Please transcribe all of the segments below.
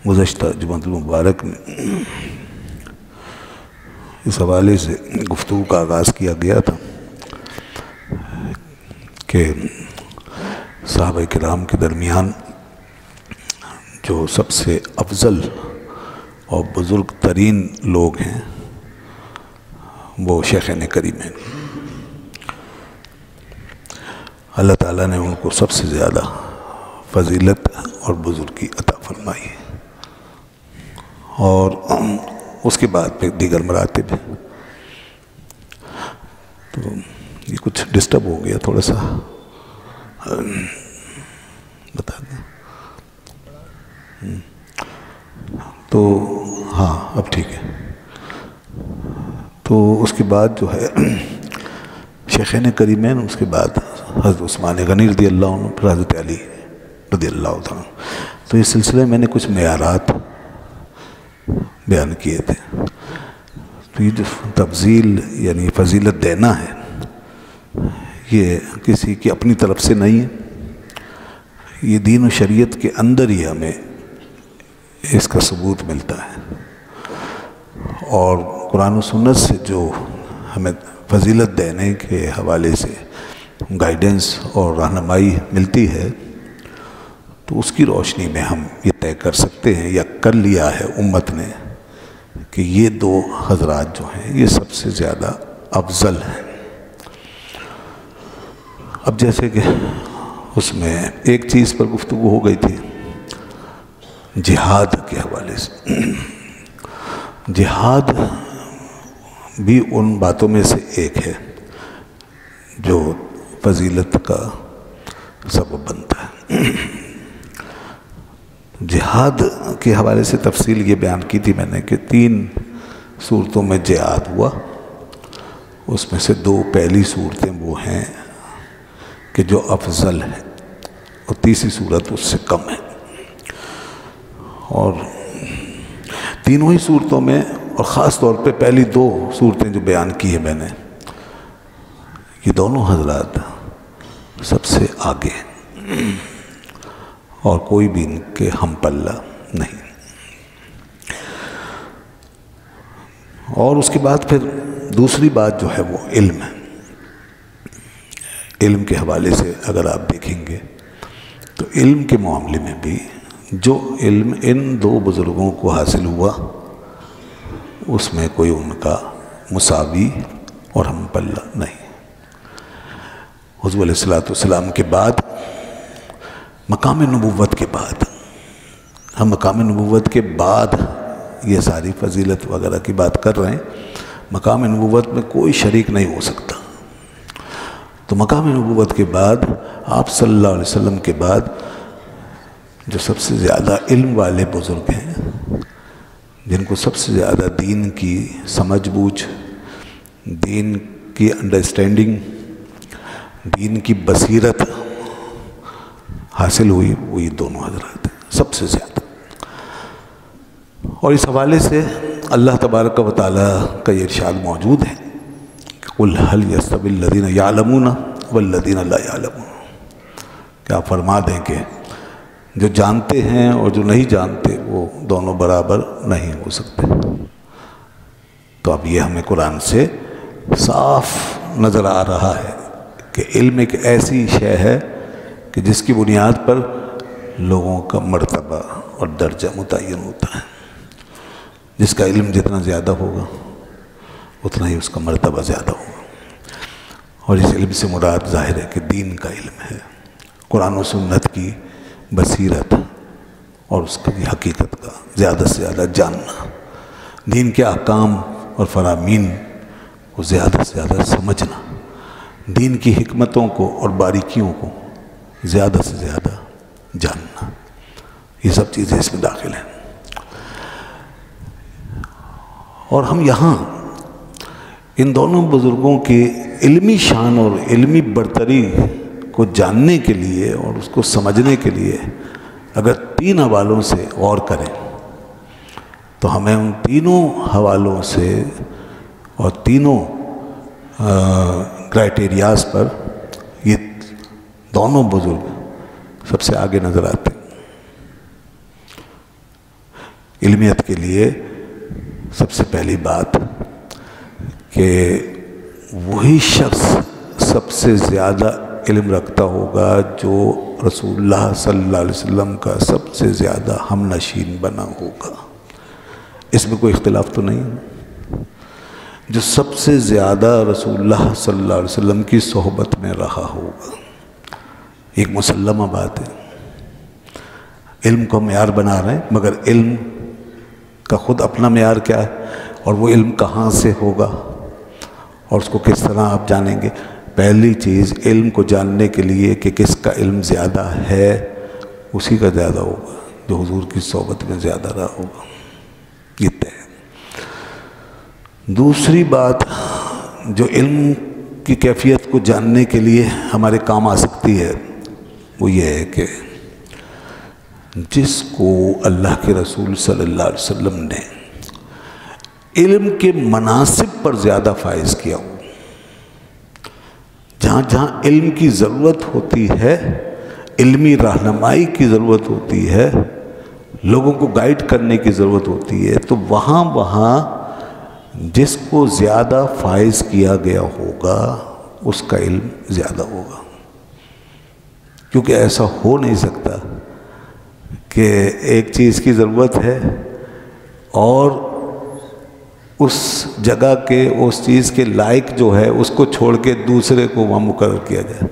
گزشتہ جمعۃ المبارک میں اس حوالے سے گفتگو کا آغاز کیا گیا تھا کہ صحابہ کرام کے درمیان جو سب سے افضل اور بزرگ ترین لوگ ہیں وہ شیخین کریمین، اللہ تعالیٰ نے ان کو سب سے زیادہ فضیلت اور بزرگی عطا فرمائی ہے، اور اس کے بعد پھر دیگر مراتب ہیں۔ تو یہ کچھ ڈسٹرب ہو گیا تھوڑا سا، بتا دیں تو ہاں اب ٹھیک ہے۔ تو اس کے بعد جو ہے شیخین کریمین، اس کے بعد حضرت عثمان غنی رضی اللہ عنہ، پھر حضرت علی رضی اللہ عنہ۔ تو اس سلسلے میں نے کچھ معیارات بیان کیے تھے۔ تو یہ جو تفضیل یعنی فضیلت دینا ہے، یہ کسی کی اپنی طرف سے نہیں ہے، یہ دین و شریعت کے اندر ہی ہمیں اس کا ثبوت ملتا ہے، اور قرآن و سنت سے جو ہمیں فضیلت دینے کے حوالے سے گائیڈنس اور رہنمائی ملتی ہے، تو اس کی روشنی میں ہم یہ طے کر سکتے ہیں یا کر لیا ہے امت نے کہ یہ دو حضرات جو ہیں یہ سب سے زیادہ افضل ہیں۔ اب جیسے کہ اس میں ایک چیز پر گفتگو ہو گئی تھی جہاد کے حوالے سے۔ جہاد بھی ان باتوں میں سے ایک ہے جو فضیلت کا سبب بنتا ہے۔ جہاد کے حوالے سے تفصیل یہ بیان کی تھی میں نے کہ 3 صورتوں میں جہاد ہوا، اس میں سے 2 پہلی صورتیں وہ ہیں کہ جو افضل ہیں، اور تیسری صورت اس سے کم ہے، اور تینوں ہی صورتوں میں، اور خاص طور پہ پہلی 2 صورتیں جو بیان کی ہیں میں نے، یہ دونوں حضرات سب سے آگے ہیں اور کوئی بھی ان کے ہم پلہ نہیں۔ اور اس کے بعد پھر دوسری بات جو ہے وہ علم ہے۔ علم کے حوالے سے اگر آپ دیکھیں گے تو علم کے معاملے میں بھی جو علم ان 2 بزرگوں کو حاصل ہوا، اس میں کوئی ان کا مساوی اور ہم پلہ نہیں۔ حضور علیہ السلام کے بعد، مقام نبوت کے بعد، ہم مقام نبوت کے بعد یہ ساری فضیلت وغیرہ کی بات کر رہے ہیں، مقام نبوت میں کوئی شریک نہیں ہو سکتا۔ تو مقام نبوت کے بعد آپ صلی اللہ علیہ وسلم کے بعد جو سب سے زیادہ علم والے بزرگ ہیں، جن کو سب سے زیادہ دین کی سمجھ بوجھ، دین کی انڈرسٹینڈنگ، دین کی بصیرت حاصل ہوئی، وہ یہ دونوں حضرات ہیں سب سے زیادہ۔ اور اس حوالے سے اللہ تبارک و تعالیٰ کا یہ ارشاد موجود ہے کہ قُلْ هَلْ يَسْتَوِي الَّذِينَ يَعْلَمُونَ وَالَّذِينَ لَا يَعْلَمُونَ، کہ آپ فرما دیں کہ جو جانتے ہیں اور جو نہیں جانتے وہ دونوں برابر نہیں ہو سکتے۔ تو اب یہ ہمیں قرآن سے صاف نظر آ رہا ہے کہ علم ایک ایسی شے ہے کہ جس کی بنیاد پر لوگوں کا مرتبہ اور درجہ متعین ہوتا ہے۔ جس کا علم جتنا زیادہ ہوگا اتنا ہی اس کا مرتبہ زیادہ ہوگا، اور اس علم سے مراد ظاہر ہے کہ دین کا علم ہے، قرآن و سنت کی بصیرت اور اس کی حقیقت کا زیادہ سے زیادہ جاننا، دین کے احکام اور فرامین کو زیادہ سے زیادہ سمجھنا، دین کی حکمتوں کو اور باریکیوں کو زیادہ سے زیادہ جاننا، یہ سب چیزیں اس میں داخل ہیں۔ اور ہم یہاں ان دونوں بزرگوں کی علمی شان اور علمی برتری کو جاننے کے لیے اور اس کو سمجھنے کے لیے اگر 3 حوالوں سے غور کریں تو ہمیں ان تینوں حوالوں سے اور تینوں کرائٹیریاز پر یہ دونوں بزرگ سب سے آگے نظر آتے ہیں۔ علمیت کے لیے سب سے پہلی بات کہ وہی شخص سب سے زیادہ علم رکھتا ہوگا جو رسول اللہ صلی اللہ علیہ وسلم کا سب سے زیادہ ہم نشین بنا ہوگا. اس میں کوئی اختلاف تو نہیں. جو سب سے زیادہ رسول اللہ صلی اللہ علیہ وسلم کی صحبت میں رہا ہوگا، ایک مسلمہ بات ہے. علم کو معیار بنا رہے ہیں، مگر علم کا خود اپنا معیار کیا ہے، اور وہ علم کہاں سے ہوگا اور اس کو کس طرح آپ جانیں گے. پہلی چیز علم کو جاننے کے لیے کہ کس کا علم زیادہ ہے، اسی کا زیادہ ہوگا جو حضور کی صحبت میں زیادہ رہا ہوگا. یہ طے ہے. دوسری بات جو علم کی کیفیت کو جاننے کے لیے ہمارے کام آ سکتی ہے وہ یہ ہے کہ جس کو اللہ کے رسول صلی اللہ علیہ وسلم نے علم کے مناصب پر زیادہ فائز کیا ہو، جہاں جہاں علم کی ضرورت ہوتی ہے، علمی رہنمائی کی ضرورت ہوتی ہے، لوگوں کو گائیڈ کرنے کی ضرورت ہوتی ہے، تو وہاں وہاں جس کو زیادہ فائز کیا گیا ہوگا اس کا علم زیادہ ہوگا. کیونکہ ایسا ہو نہیں سکتا کہ ایک چیز کی ضرورت ہے اور اس جگہ کے اس چیز کے لائق جو ہے اس کو چھوڑ کے دوسرے کو وہاں مقرر کیا جائے.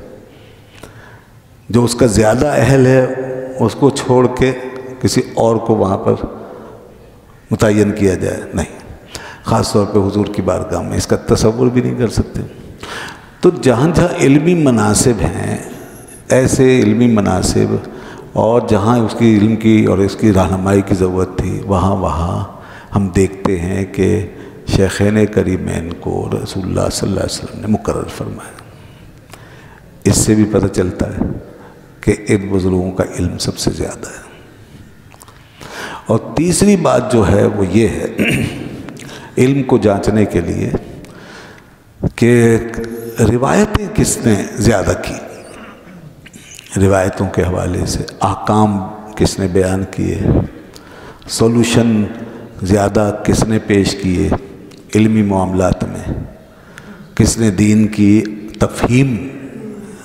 جو اس کا زیادہ اہل ہے اس کو چھوڑ کے کسی اور کو وہاں پر متعین کیا جائے، نہیں. خاص طور پہ حضور کی بارگاہ میں اس کا تصور بھی نہیں کر سکتے. تو جہاں جہاں علمی مناصب ہیں، ایسے علمی مناصب اور جہاں اس کی علم کی اور اس کی رہنمائی کی ضرورت تھی، وہاں وہاں ہم دیکھتے ہیں کہ شیخین کریمین کو رسول اللہ صلی اللہ علیہ وسلم نے مقرر فرمایا. اس سے بھی پتہ چلتا ہے کہ ان بزرگوں کا علم سب سے زیادہ ہے. اور تیسری بات جو ہے وہ یہ ہے علم کو جانچنے کے لیے کہ روایتیں کس نے زیادہ کی، روایتوں کے حوالے سے احکام کس نے بیان کیے، سولوشن زیادہ کس نے پیش کیے علمی معاملات میں، کس نے دین کی تفہیم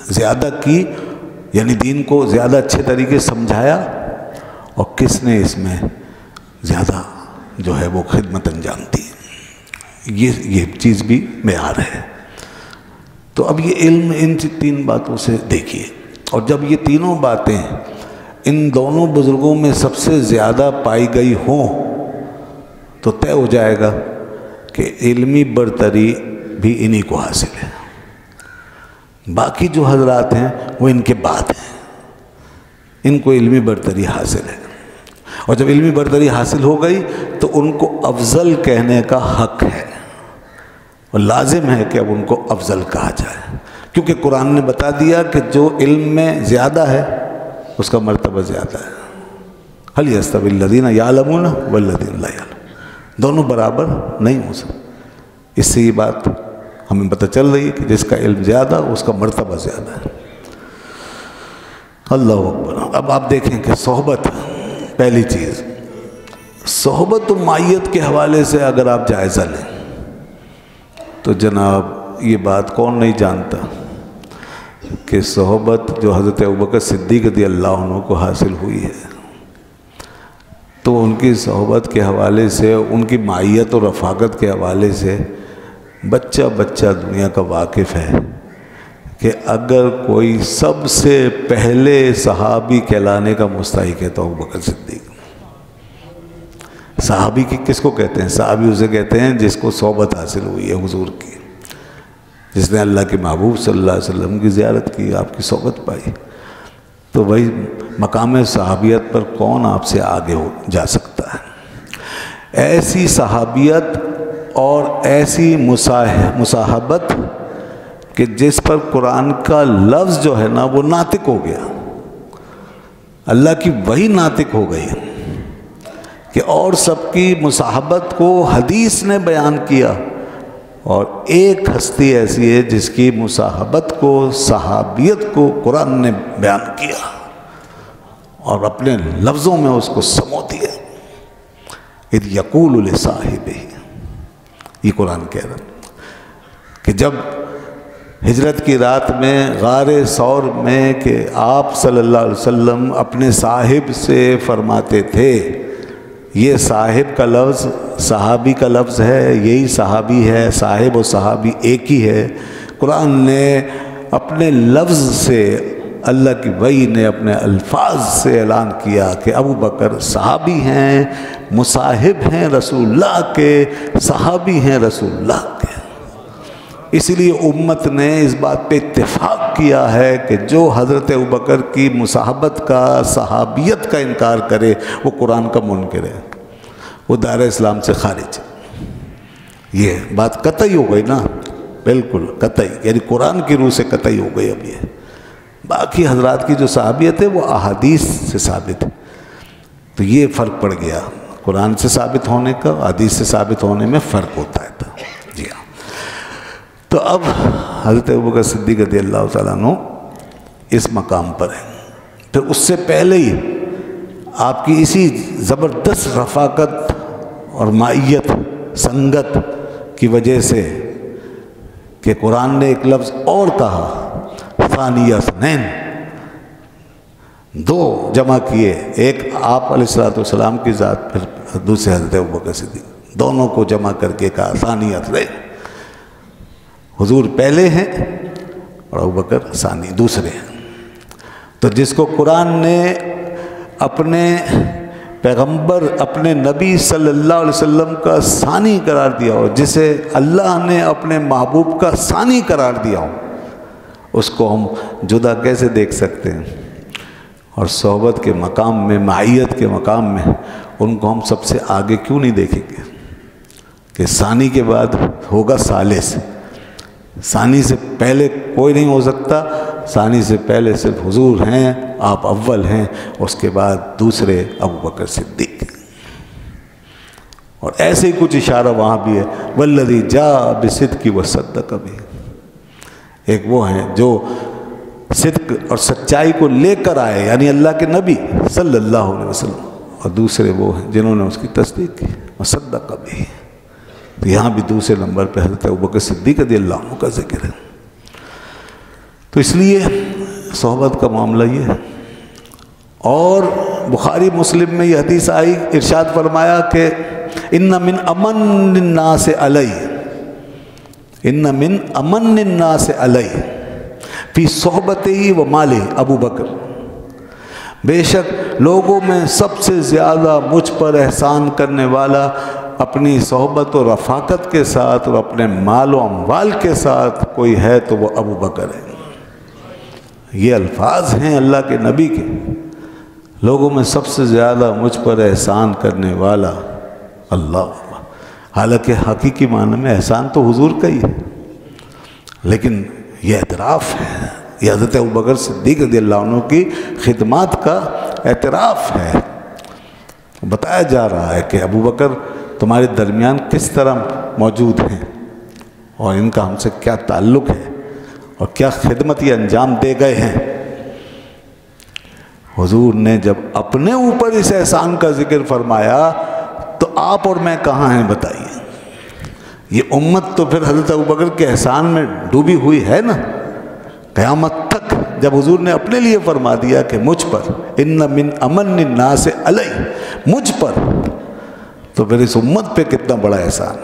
زیادہ کی، یعنی دین کو زیادہ اچھے طریقے سمجھایا، اور کس نے اس میں زیادہ جو ہے وہ خدمت انجام دی. یہ چیز بھی معیار ہے. تو اب یہ علم ان تین باتوں سے دیکھیے، اور جب یہ تینوں باتیں ان دونوں بزرگوں میں سب سے زیادہ پائی گئی ہوں تو طے ہو جائے گا کہ علمی برتری بھی انہی کو حاصل ہے. باقی جو حضرات ہیں وہ ان کے بعد ہیں، ان کو علمی برتری حاصل ہے. اور جب علمی برتری حاصل ہو گئی تو ان کو افضل کہنے کا حق ہے، اور لازم ہے کہ اب ان کو افضل کہا جائے، کیونکہ قرآن نے بتا دیا کہ جو علم میں زیادہ ہے اس کا مرتبہ زیادہ ہے. هل يستوي الذين يعلمون والذين لا يعلمون، دونوں برابر نہیں ہو سکتے. اس سے یہ بات ہمیں پتہ چل رہی ہے کہ جس کا علم زیادہ اس کا مرتبہ زیادہ ہے. اللہ اکبر. اب آپ دیکھیں کہ صحبت، پہلی چیز صحبت و معیت کے حوالے سے اگر آپ جائزہ لیں تو جناب یہ بات کون نہیں جانتا کہ صحبت جو حضرت ابوبکر صدیق رضی اللہ عنہ کو حاصل ہوئی ہے، تو ان کی صحبت کے حوالے سے، ان کی معیت اور رفاقت کے حوالے سے بچہ بچہ دنیا کا واقف ہے کہ اگر کوئی سب سے پہلے صحابی کہلانے کا مستحق ہے تو ابوبکر صدیق. صحابی کی کس کو کہتے ہیں؟ صحابی اسے کہتے ہیں جس کو صحبت حاصل ہوئی ہے حضور کی، جس نے اللہ کے محبوب صلی اللہ علیہ وسلم کی زیارت کی، آپ کی صحبت پائی. تو وہی مقام صحابیت پر کون آپ سے آگے جا سکتا ہے؟ ایسی صحابیت اور ایسی مصاحبت کہ جس پر قرآن کا لفظ جو ہے نا وہ ناطق ہو گیا، اللہ کی وحی ناطق ہو گئی کہ اور سب کی مصاحبت کو حدیث نے بیان کیا، اور ایک ہستی ایسی ہے جس کی مصاحبت کو، صحابیت کو قرآن نے بیان کیا اور اپنے لفظوں میں اس کو سمو دیا. اذ یقول لصاحبہ، یہ قرآن کہہ رہا کہ جب ہجرت کی رات میں غار ثور میں کہ آپ صلی اللہ علیہ وسلم اپنے صاحب سے فرماتے تھے، یہ صاحب کا لفظ صحابی کا لفظ ہے، یہی صحابی ہے، صاحب و صحابی ایک ہی ہے۔ قرآن نے اپنے لفظ سے، اللہ کی وحی نے اپنے الفاظ سے اعلان کیا کہ ابو بکر صحابی ہیں، مصاحب ہیں رسول اللہ کے، صحابی ہیں رسول اللہ کے۔ اس لیے امت نے اس بات پہ اتفاق کیا ہے کہ جو حضرت ابوبکر کی مصاحبت کا، صحابیت کا انکار کرے وہ قرآن کا منکر ہے، وہ دائرہ اسلام سے خارج ہے۔ یہ بات قطعی ہو گئی نا، بالکل قطعی، یعنی قرآن کی روح سے قطعی ہو گئی۔ اب یہ باقی حضرات کی جو صحابیت ہے وہ احادیث سے ثابت ہے، تو یہ فرق پڑ گیا، قرآن سے ثابت ہونے کا حدیث سے ثابت ہونے میں فرق ہوتا ہے۔ جی ہاں، تو اب حضرت ابوبکر صدیق رضی اللہ تعالیٰ عنہ اس مقام پر ہیں۔ پھر اس سے پہلے ہی آپ کی اسی زبردست رفاقت اور معیت، سنگت کی وجہ سے کہ قرآن نے ایک لفظ اور کہا، ثانیہ اثنین، دو جمع کیے، ایک آپ علیہ السلام کی ذات، پھر دوسرے حضرت ابوبکر صدیق، دونوں کو جمع کر کے کہا ثانیہ اثنین، حضور پہلے ہیں اور ابوبکر ثانی، دوسرے ہیں۔ تو جس کو قرآن نے اپنے پیغمبر، اپنے نبی صلی اللہ علیہ وسلم کا ثانی قرار دیا ہو، جسے اللہ نے اپنے محبوب کا ثانی قرار دیا ہو، اس کو ہم جدا کیسے دیکھ سکتے ہیں؟ اور صحبت کے مقام میں، معیت کے مقام میں ان کو ہم سب سے آگے کیوں نہیں دیکھیں گے کہ ثانی کے بعد ہوگا ثالث، ثانی سے پہلے کوئی نہیں ہو سکتا، ثانی سے پہلے صرف حضور ہیں، آپ اول ہیں، اس کے بعد دوسرے ابوبکر صدیق۔ اور ایسے ہی کچھ اشارہ وہاں بھی ہے، والذی جاء بصدق وصدق بہ، ایک وہ ہیں جو صدق اور سچائی کو لے کر آئے، یعنی اللہ کے نبی صلی اللہ علیہ وسلم، اور دوسرے وہ ہیں جنہوں نے اس کی تصدیق کی، وصدق بہ۔ تو یہاں بھی دوسرے نمبر پہ حضرت ابوبکر صدیق رضی اللہ عنہ کا ذکر ہے۔ تو اس لیے صحبت کا معاملہ یہ ہے۔ اور بخاری مسلم میں یہ حدیث آئی، ارشاد فرمایا کہ ان من امن الناس علی، ان من امن الناس علی فی صحبتہ و مالہ ابو بکر، بے شک لوگوں میں سب سے زیادہ مجھ پر احسان کرنے والا اپنی صحبت و رفاقت کے ساتھ اور اپنے مال و اموال کے ساتھ کوئی ہے تو وہ ابو بکر ہے۔ یہ الفاظ ہیں اللہ کے نبی کے، لوگوں میں سب سے زیادہ مجھ پر احسان کرنے والا اللہ، حالانکہ حقیقی معنی میں احسان تو حضور کا ہی ہے، لیکن یہ اعتراف ہے، یہ حضرت ابوبکر صدیق رضی اللہ عنہ کی خدمات کا اعتراف ہے۔ بتایا جا رہا ہے کہ ابوبکر تمہارے درمیان کس طرح موجود ہیں اور ان کا ہم سے کیا تعلق ہے اور کیا خدمت یہ انجام دے گئے ہیں۔ حضور نے جب اپنے اوپر اس احسان کا ذکر فرمایا تو آپ اور میں کہاں ہیں بتائیے؟ یہ امت تو پھر حضرت ابوبکر کے احسان میں ڈوبی ہوئی ہے نا، قیامت تک جب حضور نے اپنے لیے فرما دیا کہ مجھ پر ان من امن الناس علی، مجھ پر، تو پھر اس امت پہ کتنا بڑا احسان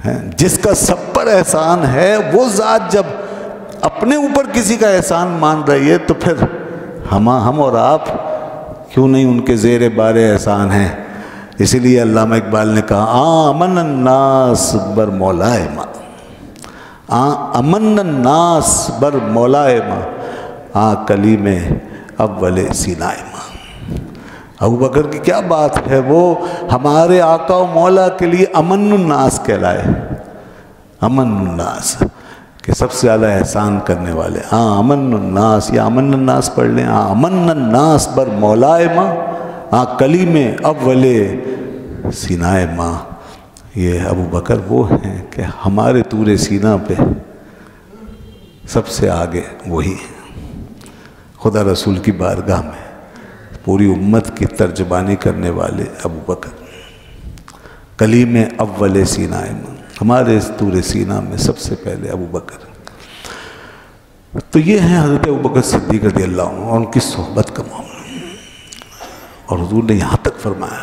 ہے۔ جس کا سب پر احسان ہے وہ ذات جب اپنے اوپر کسی کا احسان مان رہی ہے تو پھر ہم اور آپ کیوں نہیں ان کے زیر بار احسان ہیں؟ اسی لیے علامہ اقبال نے کہا امن الناس بر مولائے ما، امن الناس بر مولائے ما، کلیم اول سینائے ما۔ ابوبکر کی کیا بات ہے، وہ ہمارے آقا و مولا کے لیے امن الناس کہلائے، امن الناس کہ سب سے زیادہ احسان کرنے والے۔ امن الناس، یا امن الناس پڑھ لیں، امن الناس بر مولائے ما، کلیم اول سینائے ما۔ یہ ابوبکر وہ ہیں کہ ہمارے طور سینہ پہ سب سے آگے وہی خدا رسول کی بارگاہ میں پوری امت کی ترجمانی کرنے والے ابو بکر، کلیم اول سینہ میں، ہمارے طور سینہ میں سب سے پہلے ابو بکر۔ تو یہ ہیں حضرت ابو بکر صدیق رضی اللہ عنہ اور ان کی صحبت کا معاملہ۔ اور حضور نے یہاں تک فرمایا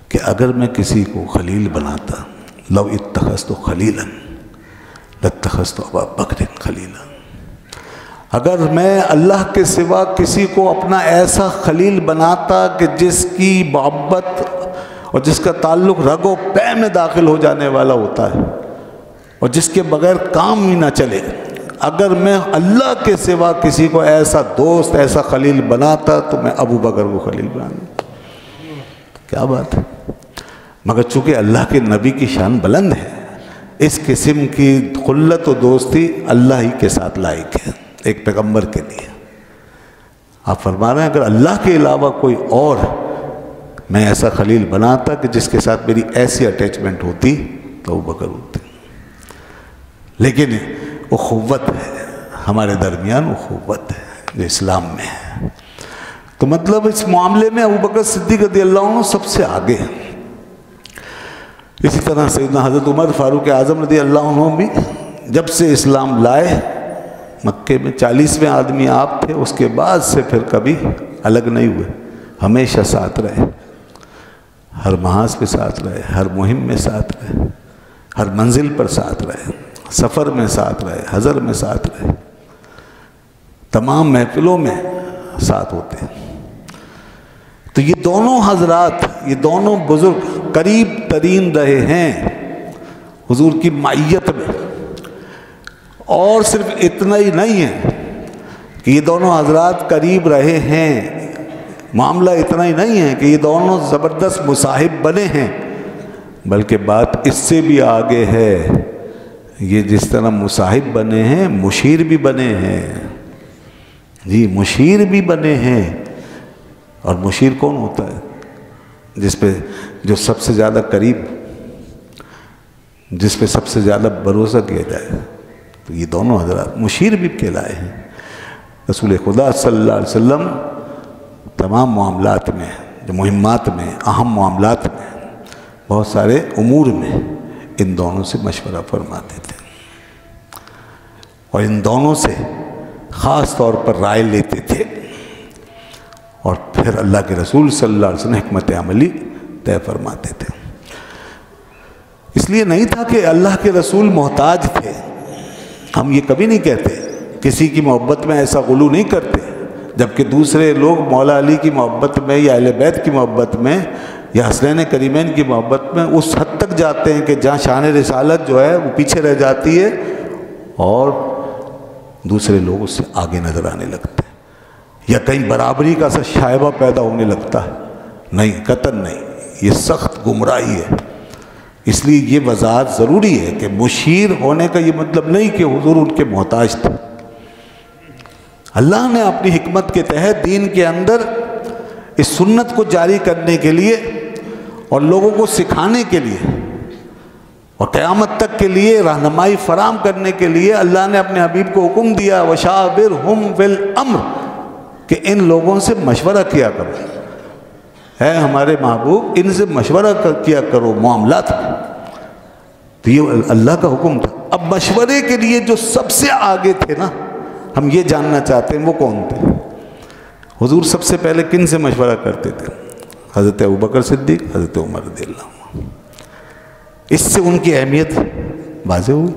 کہ اگر میں کسی کو خلیل بناتا، لو اتخذت خلیلا لاتخذت ابا بکر خلیلا، اگر میں اللہ کے سوا کسی کو اپنا ایسا خلیل بناتا کہ جس کی محبت اور جس کا تعلق رگ و پے میں داخل ہو جانے والا ہوتا ہے اور جس کے بغیر کام ہی نہ چلے، اگر میں اللہ کے سوا کسی کو ایسا دوست، ایسا خلیل بناتا تو میں ابو بکر کو خلیل بناتا۔ کیا بات ہے! مگر چونکہ اللہ کے نبی کی شان بلند ہے، اس قسم کی خلت و دوستی اللہ ہی کے ساتھ لائق ہے ایک پیغمبر کے لیے۔ آپ فرما رہے ہیں اگر اللہ کے علاوہ کوئی اور میں ایسا خلیل بناتا کہ جس کے ساتھ میری ایسی اٹیچمنٹ ہوتی تو ابو بکر ہوتے۔ لیکن اخوت ہے ہمارے درمیان، اخوت ہے جو اسلام میں ہے، تو مطلب اس معاملے میں ابو بکر صدیق رضی اللہ عنہ سب سے آگے ہیں۔ اسی طرح سیدنا حضرت عمر فاروق اعظم رضی اللہ عنہ بھی جب سے اسلام لائے، مکے میں 40ویں آدمی آپ تھے، اس کے بعد سے پھر کبھی الگ نہیں ہوئے، ہمیشہ ساتھ رہے، ہر محاذ پہ ساتھ رہے، ہر مہم میں ساتھ رہے، ہر منزل پر ساتھ رہے، سفر میں ساتھ رہے، حضر میں ساتھ رہے، تمام محفلوں میں ساتھ ہوتے ہیں۔ تو یہ دونوں حضرات، یہ دونوں بزرگ قریب ترین رہے ہیں حضور کی معیت میں۔ اور صرف اتنا ہی نہیں ہے کہ یہ دونوں حضرات قریب رہے ہیں، معاملہ اتنا ہی نہیں ہے کہ یہ دونوں زبردست مصاحب بنے ہیں، بلکہ بات اس سے بھی آگے ہے، یہ جس طرح مصاحب بنے ہیں مشیر بھی بنے ہیں، جی مشیر بھی بنے ہیں۔ اور مشیر کون ہوتا ہے؟ جس پہ جو سب سے زیادہ قریب، جس پہ سب سے زیادہ بھروسہ کیا جائے، تو یہ دونوں حضرات مشیر بھی کہلائے ہیں۔ رسول خدا صلی اللہ علیہ وسلم تمام معاملات میں، جو مہمات میں، اہم معاملات میں، بہت سارے امور میں ان دونوں سے مشورہ فرماتے تھے اور ان دونوں سے خاص طور پر رائے لیتے تھے، اور پھر اللہ کے رسول صلی اللہ علیہ وسلم حکمت عملی طے فرماتے تھے۔ اس لیے نہیں تھا کہ اللہ کے رسول محتاج تھے، ہم یہ کبھی نہیں کہتے، کسی کی محبت میں ایسا غلو نہیں کرتے، جبکہ دوسرے لوگ مولا علی کی محبت میں یا اہل بیت کی محبت میں یا حسنین کریمین کی محبت میں اس حد تک جاتے ہیں کہ جہاں شان رسالت جو ہے وہ پیچھے رہ جاتی ہے اور دوسرے لوگ اس سے آگے نظر آنے لگتے ہیں، یا کہیں برابری کا سا شائبہ پیدا ہونے لگتا ہے۔ نہیں، قطعاً نہیں، یہ سخت گمراہی ہے۔ اس لیے یہ وضاحت ضروری ہے کہ مشیر ہونے کا یہ مطلب نہیں کہ حضور ان کے محتاج تھے۔ اللہ نے اپنی حکمت کے تحت دین کے اندر اس سنت کو جاری کرنے کے لیے اور لوگوں کو سکھانے کے لیے اور قیامت تک کے لیے رہنمائی فراہم کرنے کے لیے اللہ نے اپنے حبیب کو حکم دیا وَشَاوِرْهُمْ فِي الْأَمْرِ، کہ ان لوگوں سے مشورہ کیا کرو، اے ہمارے محبوب ان سے مشورہ کیا کرو معاملات میں۔ تو یہ اللہ کا حکم تھا۔ اب مشورے کے لیے جو سب سے آگے تھے نا، ہم یہ جاننا چاہتے ہیں وہ کون تھے؟ حضور سب سے پہلے کن سے مشورہ کرتے تھے؟ حضرت ابوبکر صدیق، حضرت عمر رضی اللہ عنہ۔ اس سے ان کی اہمیت واضح ہوئی۔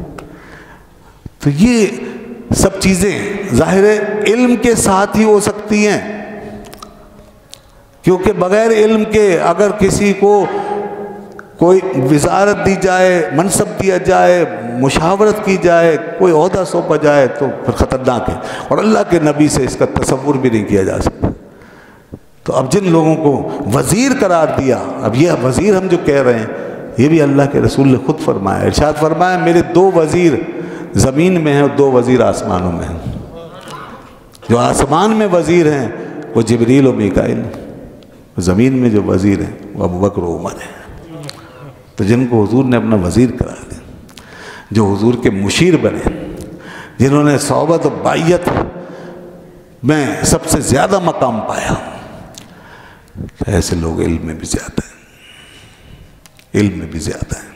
تو یہ سب چیزیں ظاہر علم کے ساتھ ہی ہو سکتی ہیں، کیونکہ بغیر علم کے اگر کسی کو کوئی وزارت دی جائے، منصب دیا جائے، مشاورت کی جائے، کوئی عہدہ سونپا جائے تو پھر خطرناک ہے، اور اللہ کے نبی سے اس کا تصور بھی نہیں کیا جا سکتا۔ تو اب جن لوگوں کو وزیر قرار دیا، اب یہ وزیر ہم جو کہہ رہے ہیں یہ بھی اللہ کے رسول نے خود فرمایا، ارشاد فرمایا میرے 2 وزیر زمین میں ہیں اور 2 وزیر آسمانوں میں ہیں۔ جو آسمان میں وزیر ہیں وہ جبریل و میکائیل، زمین میں جو وزیر ہیں وہ ابوبکر و عمر ہیں۔ تو جن کو حضور نے اپنا وزیر قرار دیا، جو حضور کے مشیر بنے، جنہوں نے صحبت و بائیت میں سب سے زیادہ مقام پایا. ایسے لوگ علم میں بھی زیادہ ہیں، علم میں بھی زیادہ ہیں.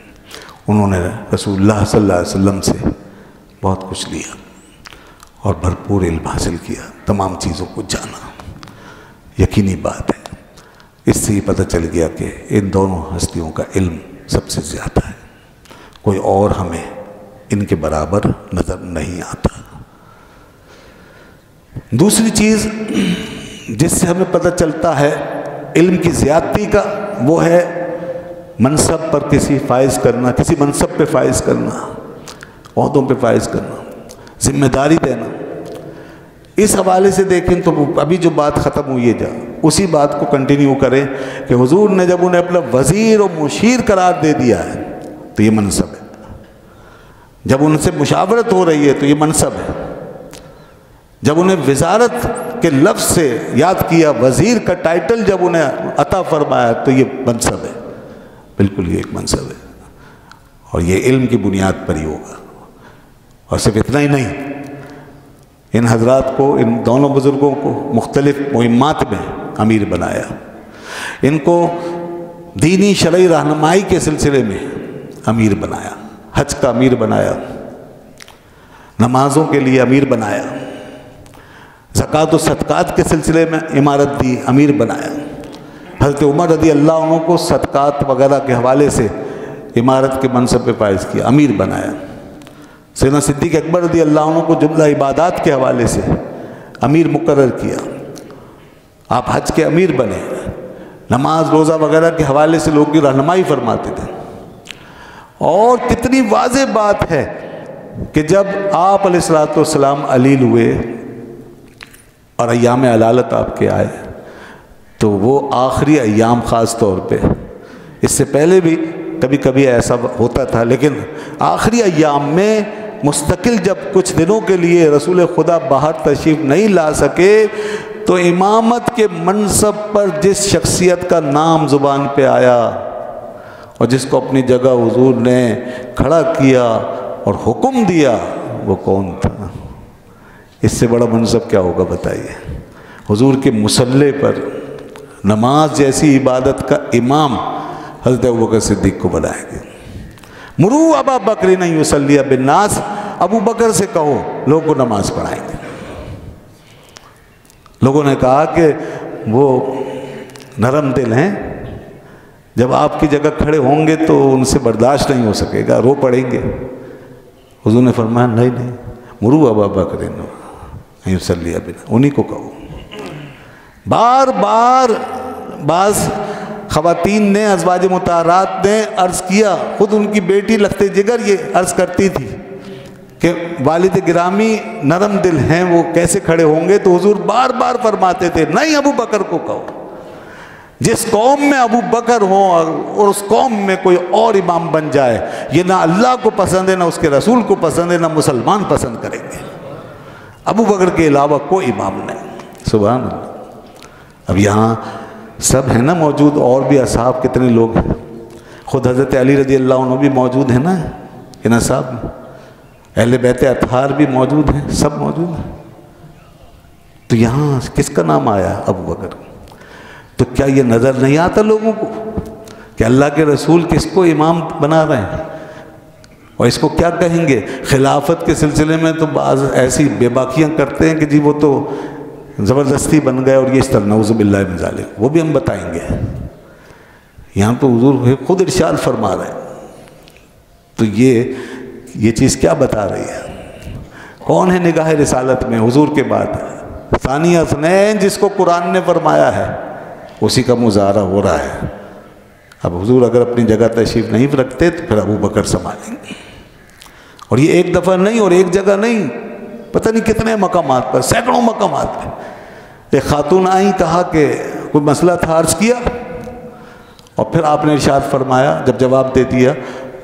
انہوں نے رسول اللہ صلی اللہ علیہ وسلم سے بہت کچھ لیا اور بھرپور علم حاصل کیا، تمام چیزوں کو جانا. یقینی بات ہے، اس سے یہ پتہ چل گیا کہ ان دونوں ہستیوں کا علم سب سے زیادہ ہے، کوئی اور ہمیں ان کے برابر نظر نہیں آتا. دوسری چیز جس سے ہمیں پتہ چلتا ہے علم کی زیادتی کا، وہ ہے منصب پر کسی فائز کرنا، کسی منصب پہ فائز کرنا، عہدوں پہ فائز کرنا، ذمہ داری دینا. اس حوالے سے دیکھیں تو ابھی جو بات ختم ہوئی ہے اسی بات کو کنٹینیو کریں کہ حضور نے جب انہیں اپنا وزیر و مشیر قرار دے دیا ہے تو یہ منصب ہے. جب ان سے مشاورت ہو رہی ہے تو یہ منصب ہے. جب انہیں وزارت کے لفظ سے یاد کیا، وزیر کا ٹائٹل جب انہیں عطا فرمایا تو یہ منصب ہے، بالکل یہ ایک منصب ہے. اور یہ علم کی بنیاد پر ہی ہوگا. اور صرف اتنا ہی نہیں، ان حضرات کو، ان دونوں بزرگوں کو مختلف مہمات میں امیر بنایا، ان کو دینی شرعی رہنمائی کے سلسلے میں امیر بنایا، حج کا امیر بنایا، نمازوں کے لیے امیر بنایا، زکوٰۃ و صدقات کے سلسلے میں امارت دی، امیر بنایا. حضرت عمر رضی اللہ عنہ کو صدقات وغیرہ کے حوالے سے امارت کے منصب پہ فائز کیا، امیر بنایا. سیدنا صدیق اکبر رضی اللہ عنہ کو جملہ عبادات کے حوالے سے امیر مقرر کیا، آپ حج کے امیر بنے. نماز روزہ وغیرہ کے حوالے سے لوگوں کی رہنمائی فرماتے تھے. اور کتنی واضح بات ہے کہ جب آپ علیہ السلام علیل ہوئے اور ایام علالت آپ کے آئے تو وہ آخری ایام، خاص طور پہ اس سے پہلے بھی کبھی کبھی ایسا ہوتا تھا، لیکن آخری ایام میں مستقل جب کچھ دنوں کے لیے رسول خدا باہر تشریف نہیں لا سکے تو امامت کے منصب پر جس شخصیت کا نام زبان پہ آیا اور جس کو اپنی جگہ حضور نے کھڑا کیا اور حکم دیا، وہ کون تھا؟ اس سے بڑا منصب کیا ہوگا بتائیے؟ حضور کے مصلی پر نماز جیسی عبادت کا امام حضرت ابوبکر صدیق کو بنائے گے. مرو ابا بکر ان یصلی بالناس، ابو بکر سے کہو لوگوں کو نماز پڑھائیں گے. لوگوں نے کہا کہ وہ نرم دل ہیں، جب آپ کی جگہ کھڑے ہوں گے تو ان سے برداشت نہیں ہو سکے گا، رو پڑیں گے. حضور نے فرمایا نہیں، مرو ابا بکر ان یصلی بالناس، انہی کو کہو. بار بار بعض خواتین نے، ازواج مطہرات نے عرض کیا، خود ان کی بیٹی لخت جگر یہ عرض کرتی تھی کہ والد گرامی نرم دل ہیں، وہ کیسے کھڑے ہوں گے؟ تو حضور بار بار فرماتے تھے نہیں، ابو بکر کو کہو. جس قوم میں ابو بکر ہوں اور اس قوم میں کوئی اور امام بن جائے، یہ نہ اللہ کو پسند ہے، نہ اس کے رسول کو پسند ہے، نہ مسلمان پسند کریں گے. ابو بکر کے علاوہ کوئی امام نہیں. سبحان اللہ. اب یہاں سب ہیں نا موجود، اور بھی اصحاب کتنے لوگ ہیں، خود حضرت علی رضی اللہ عنہ بھی موجود ہیں نا ان اصحاب میں، اہل بیت اطہار بھی موجود ہیں، سب موجود ہیں. تو یہاں کس کا نام آیا؟ ابو بکر. تو کیا یہ نظر نہیں آتا لوگوں کو کہ اللہ کے رسول کس کو امام بنا رہے ہیں اور اس کو کیا کہیں گے؟ خلافت کے سلسلے میں تو بعض ایسی بے باکیاں کرتے ہیں کہ جی وہ تو زبردستی بن گئے اور یہ اس طرح، نعوذ باللہ من ذالک، وہ بھی ہم بتائیں گے. یہاں تو حضور خود ارشاد فرما رہے ہیں. تو یہ چیز کیا بتا رہی ہے؟ کون ہے نگاہ رسالت میں حضور کے بعد؟ ثانی اثنین، جس کو قرآن نے فرمایا ہے اسی کا مظاہرہ ہو رہا ہے. اب حضور اگر اپنی جگہ تشریف نہیں رکھتے تو پھر ابو بکر سنبھالیں گے. اور یہ ایک دفعہ نہیں اور ایک جگہ نہیں، پتہ نہیں کتنے مقامات پر، سینکڑوں مقامات پہ. ایک خاتون آئیں، کہا کہ کوئی مسئلہ تھا، عرض کیا، اور پھر آپ نے ارشاد فرمایا، جب جواب دے دیا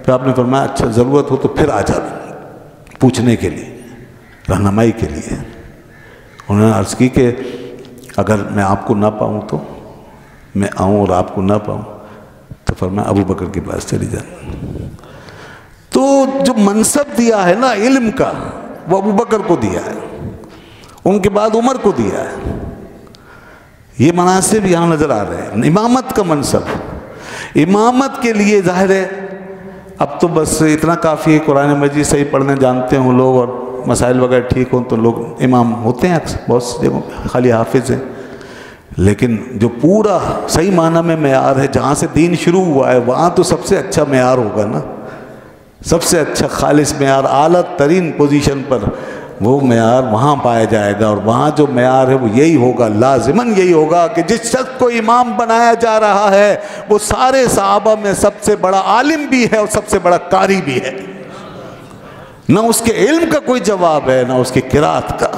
پھر آپ نے فرمایا اچھا ضرورت ہو تو پھر آ جانا پوچھنے کے لیے، رہنمائی کے لیے. انہوں نے عرض کی کہ اگر میں آپ کو نہ پاؤں تو میں آؤں اور آپ کو نہ پاؤں تو فرمایا ابو بکر کے پاس چلی جانا. تو جو منصب دیا ہے نا علم کا، وہ ابو بکر کو دیا ہے. ان کے بعد عمر کو دیا ہے. یہ مناصب یہاں نظر آ رہے ہیں. امامت کا منصب، امامت کے لیے ظاہر ہے اب تو بس اتنا کافی ہے، قرآن مجید صحیح پڑھنے جانتے ہوں لوگ اور مسائل وغیرہ ٹھیک ہوں تو لوگ امام ہوتے ہیں اکثر بہت سی جگہوں پہ، خالی حافظ ہیں. لیکن جو پورا صحیح معنی میں معیار ہے، جہاں سے دین شروع ہوا ہے وہاں تو سب سے اچھا معیار ہوگا نا، سب سے اچھا خالص معیار، اعلیٰ ترین پوزیشن پر وہ معیار وہاں پایا جائے گا. اور وہاں جو معیار ہے وہ یہی ہوگا، لازماً یہی ہوگا کہ جس شخص کو امام بنایا جا رہا ہے وہ سارے صحابہ میں سب سے بڑا عالم بھی ہے اور سب سے بڑا قاری بھی ہے. نہ اس کے علم کا کوئی جواب ہے نہ اس کی قرات کا.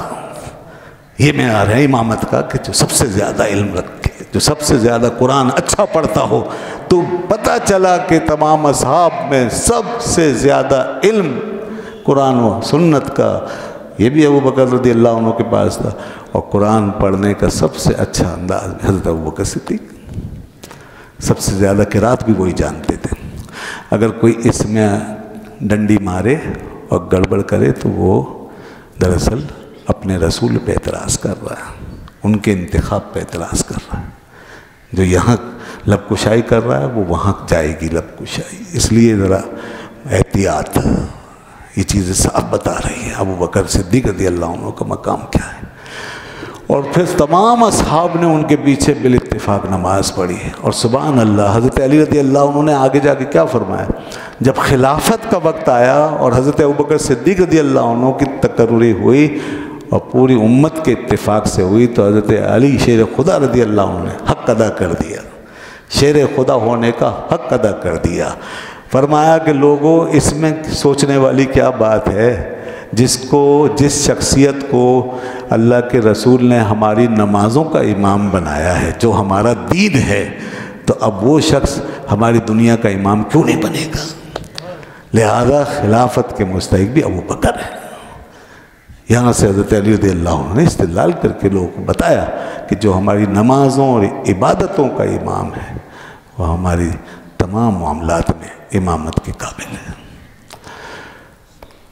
یہ معیار ہے امامت کا کہ جو سب سے زیادہ علم رکھے، جو سب سے زیادہ قرآن اچھا پڑھتا ہو. تو پتہ چلا کہ تمام اصحاب میں سب سے زیادہ علم قرآن و سنت کا یہ بھی ابو بکر رضی اللہ عنہ کے پاس تھا، اور قرآن پڑھنے کا سب سے اچھا انداز حضرت ابو بکر صدیق. سب سے زیادہ قرات بھی وہی جانتے تھے. اگر کوئی اس میں ڈنڈی مارے اور گڑبڑ کرے تو وہ دراصل اپنے رسول پہ اعتراض کر رہا ہے، ان کے انتخاب پہ اعتراض کر رہا ہے. جو یہاں لب کشائی کر رہا ہے وہ وہاں جائے گی لب کشائی. اس لیے ذرا احتیاط، یہ چیزیں صاف بتا رہی ہیں ابو بکر صدیق رضی اللہ عنہ کا مقام کیا ہے. اور پھر تمام اصحاب نے ان کے پیچھے بالاتفاق نماز پڑھی. اور سبحان اللہ، حضرت علی رضی اللہ عنہ نے آگے جا کے کیا فرمایا؟ جب خلافت کا وقت آیا اور حضرت ابوبکر صدیق رضی اللہ عنہ کی تقرری ہوئی اور پوری امت کے اتفاق سے ہوئی تو حضرت علی شیر خدا رضی اللہ عنہ نے حق ادا کر دیا، شیر خدا ہونے کا حق ادا کر دیا. فرمایا کہ لوگوں اس میں سوچنے والی کیا بات ہے، جس شخصیت کو اللہ کے رسول نے ہماری نمازوں کا امام بنایا ہے، جو ہمارا دین ہے، تو اب وہ شخص ہماری دنیا کا امام کیوں نہیں بنے گا؟ لہذا خلافت کے مستحق بھی ابو بکر ہے. یہاں سے حضرت علی رضی اللہ عنہ نے استدلال کر کے لوگوں کو بتایا کہ جو ہماری نمازوں اور عبادتوں کا امام ہے وہ ہماری تمام معاملات میں امامت کے قابل ہے.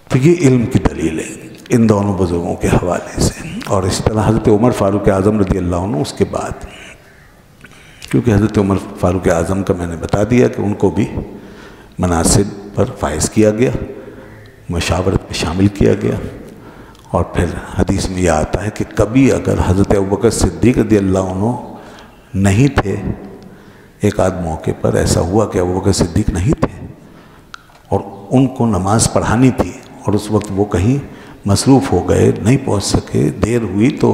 تو یہ علم کی دلیل ہے ان دونوں بزرگوں کے حوالے سے. اور اس طرح حضرت عمر فاروق اعظم رضی اللہ عنہ اس کے بعد، کیونکہ حضرت عمر فاروق اعظم کا میں نے بتا دیا کہ ان کو بھی مناصب پر فائز کیا گیا، مشاورت میں شامل کیا گیا. اور پھر حدیث میں یہ آتا ہے کہ کبھی اگر حضرت ابوبکر صدیق رضی اللہ عنہ نہیں تھے، ایک آدھ موقع پر ایسا ہوا کہ ابوبکر صدیق نہیں تھے اور ان کو نماز پڑھانی تھی اور اس وقت وہ کہیں مصروف ہو گئے، نہیں پہنچ سکے، دیر ہوئی، تو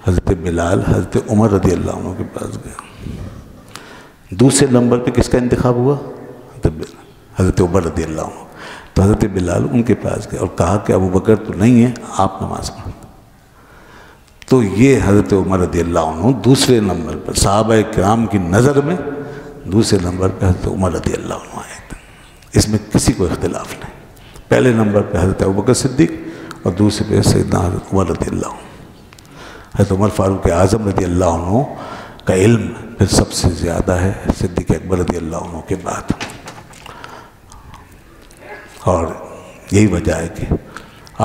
حضرت بلال حضرت عمر رضی اللہ عنہ کے پاس گئے. دوسرے نمبر پہ کس کا انتخاب ہوا؟ حضرت عمر رضی اللہ عنہ. تو حضرت بلال ان کے پاس گئے اور کہا کہ ابو بکر تو نہیں ہے، آپ نماز پڑھیں. تو یہ حضرت عمر رضی اللہ عنہ دوسرے نمبر پر، صحابہ کرام کی نظر میں دوسرے نمبر پہ حضرت عمر رضی اللہ عنہ آئے تھے. اس میں کسی کو اختلاف نہیں. پہلے نمبر پہ حضرت ابوبکر صدیق اور دوسرے پہ سیدنا حضرت عمر رضی اللہ عنہ. حضرت عمر فاروق اعظم رضی اللہ عنہ کا علم پھر سب سے زیادہ ہے صدیق اکبر رضی اللہ عنہ کے بعد. اور یہی وجہ ہے کہ